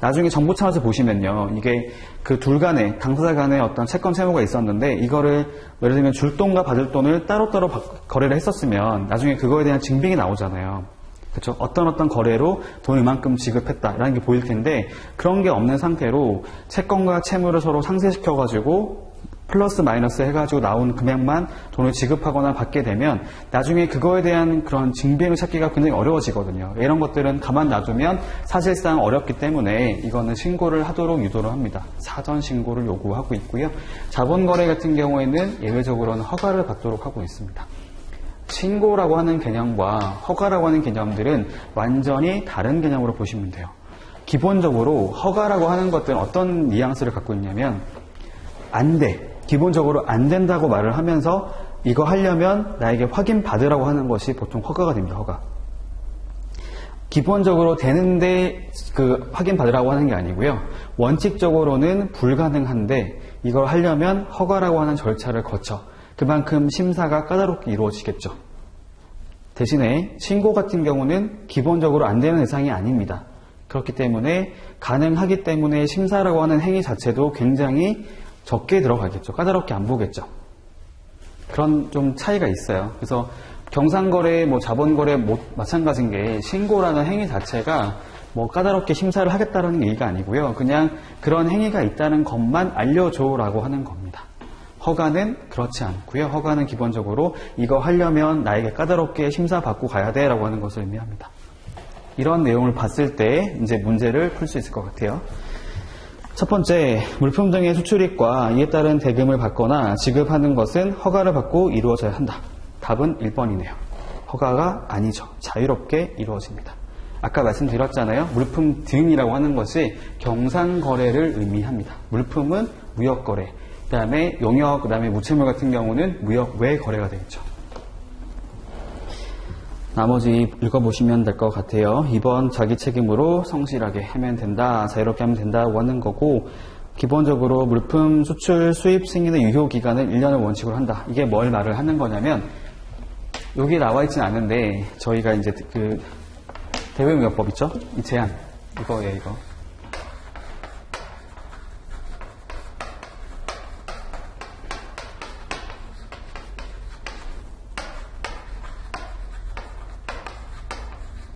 S1: 나중에 정보 차원에서 보시면요. 이게 그 둘 간에 당사자 간에 어떤 채권 채무가 있었는데 이거를 예를 들면 줄 돈과 받을 돈을 따로따로 거래를 했었으면 나중에 그거에 대한 증빙이 나오잖아요. 그렇죠? 어떤 거래로 돈 이만큼 지급했다라는 게 보일 텐데 그런 게 없는 상태로 채권과 채무를 서로 상쇄시켜가지고 플러스 마이너스 해가지고 나온 금액만 돈을 지급하거나 받게 되면 나중에 그거에 대한 그런 증빙을 찾기가 굉장히 어려워지거든요. 이런 것들은 가만 놔두면 사실상 어렵기 때문에 이거는 신고를 하도록 유도를 합니다. 사전 신고를 요구하고 있고요. 자본거래 같은 경우에는 예외적으로는 허가를 받도록 하고 있습니다. 신고라고 하는 개념과 허가라고 하는 개념들은 완전히 다른 개념으로 보시면 돼요. 기본적으로 허가라고 하는 것들은 어떤 뉘앙스를 갖고 있냐면 안 돼. 기본적으로 안 된다고 말을 하면서 이거 하려면 나에게 확인 받으라고 하는 것이 보통 허가가 됩니다. 허가. 기본적으로 되는데 그 확인 받으라고 하는 게 아니고요. 원칙적으로는 불가능한데 이걸 하려면 허가라고 하는 절차를 거쳐 그만큼 심사가 까다롭게 이루어지겠죠. 대신에 신고 같은 경우는 기본적으로 안 되는 대상이 아닙니다. 그렇기 때문에 가능하기 때문에 심사라고 하는 행위 자체도 굉장히 적게 들어가겠죠. 까다롭게 안 보겠죠. 그런 좀 차이가 있어요. 그래서 경상거래, 뭐 자본거래 마찬가지인 게 신고라는 행위 자체가 뭐 까다롭게 심사를 하겠다는 얘기가 아니고요. 그냥 그런 행위가 있다는 것만 알려줘라고 하는 겁니다. 허가는 그렇지 않고요. 허가는 기본적으로 이거 하려면 나에게 까다롭게 심사받고 가야 돼 라고 하는 것을 의미합니다. 이런 내용을 봤을 때 이제 문제를 풀 수 있을 것 같아요. 첫 번째, 물품 등의 수출입과 이에 따른 대금을 받거나 지급하는 것은 허가를 받고 이루어져야 한다. 답은 1번이네요. 허가가 아니죠. 자유롭게 이루어집니다. 아까 말씀드렸잖아요. 물품 등이라고 하는 것이 경상거래를 의미합니다. 물품은 무역거래, 그 다음에 용역, 그 다음에 무채물 같은 경우는 무역 외 거래가 되겠죠. 나머지 읽어보시면 될 것 같아요. 2번 자기 책임으로 성실하게 하면 된다, 자유롭게 하면 된다고 하는 거고, 기본적으로 물품 수출 수입 승인의 유효 기간은 1년을 원칙으로 한다. 이게 뭘 말을 하는 거냐면 여기 나와 있지는 않은데 저희가 이제 그 대외무역법 있죠? 이 제한 이거예요. 이거.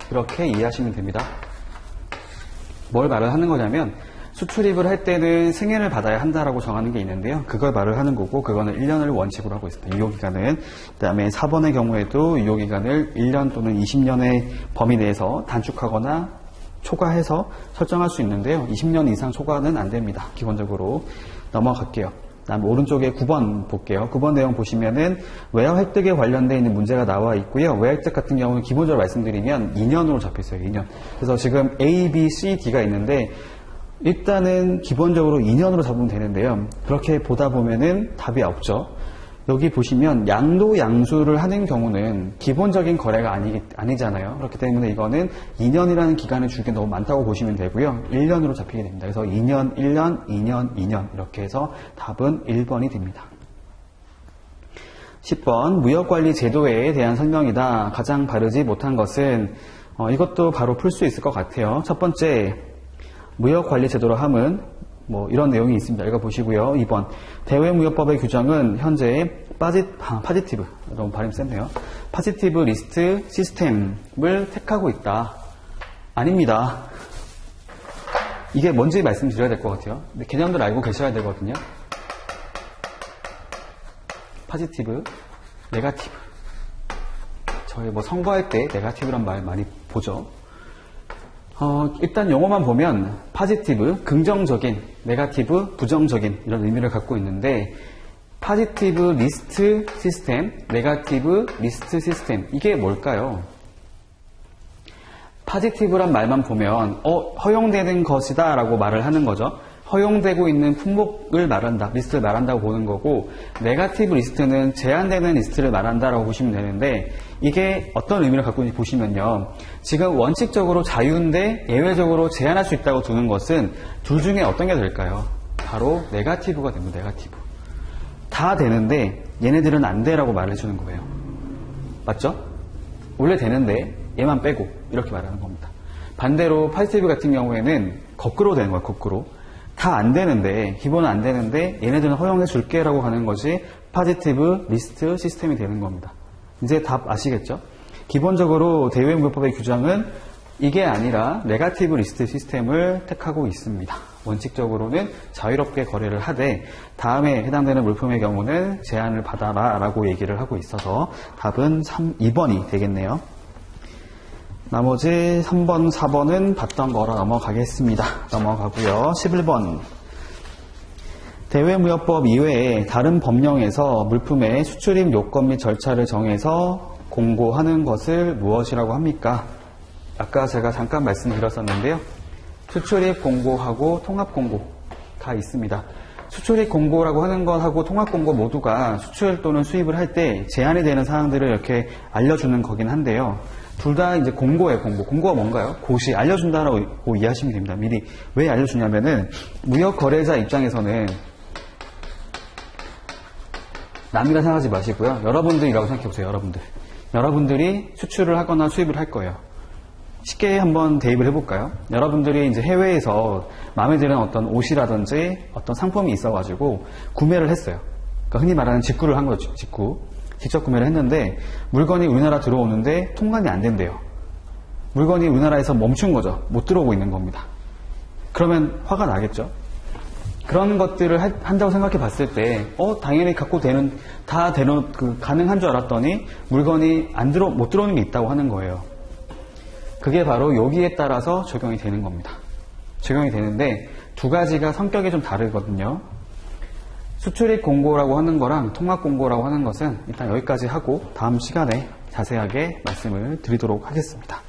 S1: 그렇게 이해하시면 됩니다. 뭘 말을 하는 거냐면 수출입을 할 때는 승인을 받아야 한다라고 정하는 게 있는데요. 그걸 말을 하는 거고 그거는 1년을 원칙으로 하고 있습니다. 유효기간은. 그 다음에 4번의 경우에도 유효기간을 1년 또는 20년의 범위 내에서 단축하거나 초과해서 설정할 수 있는데요. 20년 이상 초과는 안 됩니다. 기본적으로. 넘어갈게요. 다음 오른쪽에 9번 볼게요. 9번 내용 보시면은 외화 획득에 관련되어 있는 문제가 나와 있고요. 외화 획득 같은 경우는 기본적으로 말씀드리면 2년으로 잡혀 있어요. 2년. 그래서 지금 A, B, C, D가 있는데 일단은 기본적으로 2년으로 잡으면 되는데요. 그렇게 보다 보면은 답이 없죠. 여기 보시면 양도 양수를 하는 경우는 기본적인 거래가 아니잖아요. 그렇기 때문에 이거는 2년이라는 기간을 주기 너무 많다고 보시면 되고요. 1년으로 잡히게 됩니다. 그래서 2년, 1년, 2년, 2년 이렇게 해서 답은 1번이 됩니다. 10번 무역관리 제도에 대한 설명이다. 가장 바르지 못한 것은 이것도 바로 풀 수 있을 것 같아요. 첫 번째 무역관리 제도로 함은 뭐 이런 내용이 있습니다. 읽어보시고요. 2번 대외무역법의 규정은 현재 파지티브 너무 발음 셌네요. 파지티브 리스트 시스템을 택하고 있다. 아닙니다. 이게 뭔지 말씀드려야 될 것 같아요. 근데 개념들 알고 계셔야 되거든요. 파지티브, 네가티브. 저희 뭐 선거할 때 네가티브란 말 많이 보죠. 일단 용어만 보면 파지티브, 긍정적인, 네가티브, 부정적인 이런 의미를 갖고 있는데 파지티브 리스트 시스템, 네가티브 리스트 시스템 이게 뭘까요? 파지티브란 말만 보면 허용되는 것이다 라고 말을 하는 거죠. 허용되고 있는 품목을 말한다, 리스트를 말한다고 보는 거고 네가티브 리스트는 제한되는 리스트를 말한다라고 보시면 되는데 이게 어떤 의미를 갖고 있는지 보시면요. 지금 원칙적으로 자유인데 예외적으로 제한할 수 있다고 두는 것은 둘 중에 어떤 게 될까요? 바로 네가티브가 됩니다. 네가티브. 다 되는데 얘네들은 안 돼라고 말을 해주는 거예요. 맞죠? 원래 되는데 얘만 빼고 이렇게 말하는 겁니다. 반대로 파지티브 같은 경우에는 거꾸로 되는 거예요. 거꾸로. 다 안 되는데 기본은 안 되는데 얘네들은 허용해 줄게 라고 하는 것이 파지티브 리스트 시스템이 되는 겁니다. 이제 답 아시겠죠? 기본적으로 대외무역법의 규정은 이게 아니라 네가티브 리스트 시스템을 택하고 있습니다. 원칙적으로는 자유롭게 거래를 하되 다음에 해당되는 물품의 경우는 제한을 받아라 라고 얘기를 하고 있어서 답은 2번이 되겠네요. 나머지 3번, 4번은 봤던 거라 넘어가겠습니다. 넘어가고요. 11번. 대외무역법 이외에 다른 법령에서 물품의 수출입 요건 및 절차를 정해서 공고하는 것을 무엇이라고 합니까? 아까 제가 잠깐 말씀드렸었는데요. 수출입 공고하고 통합 공고가 있습니다. 수출입 공고라고 하는 것하고 통합 공고 모두가 수출 또는 수입을 할 때 제한이 되는 사항들을 이렇게 알려주는 거긴 한데요. 둘 다 이제 공고예요, 공고. 공고가 뭔가요? 고시, 알려준다라고 이해하시면 됩니다. 미리. 왜 알려주냐면은, 무역 거래자 입장에서는 남이라 생각하지 마시고요. 여러분들이라고 생각해보세요, 여러분들. 여러분들이 수출을 하거나 수입을 할 거예요. 쉽게 한번 대입을 해볼까요? 여러분들이 이제 해외에서 마음에 드는 어떤 옷이라든지 어떤 상품이 있어가지고 구매를 했어요. 그러니까 흔히 말하는 직구를 한 거죠, 직구. 직접 구매를 했는데 물건이 우리나라 들어오는데 통관이 안 된대요. 물건이 우리나라에서 멈춘 거죠. 못 들어오고 있는 겁니다. 그러면 화가 나겠죠. 그런 것들을 한다고 생각해 봤을 때 당연히 갖고 되는 다 되는 가능한 줄 알았더니 물건이 못 들어오는 게 있다고 하는 거예요. 그게 바로 여기에 따라서 적용이 되는 겁니다. 적용이 되는데 두 가지가 성격이 좀 다르거든요. 수출입 공고라고 하는 거랑 통합 공고라고 하는 것은 일단 여기까지 하고 다음 시간에 자세하게 말씀을 드리도록 하겠습니다.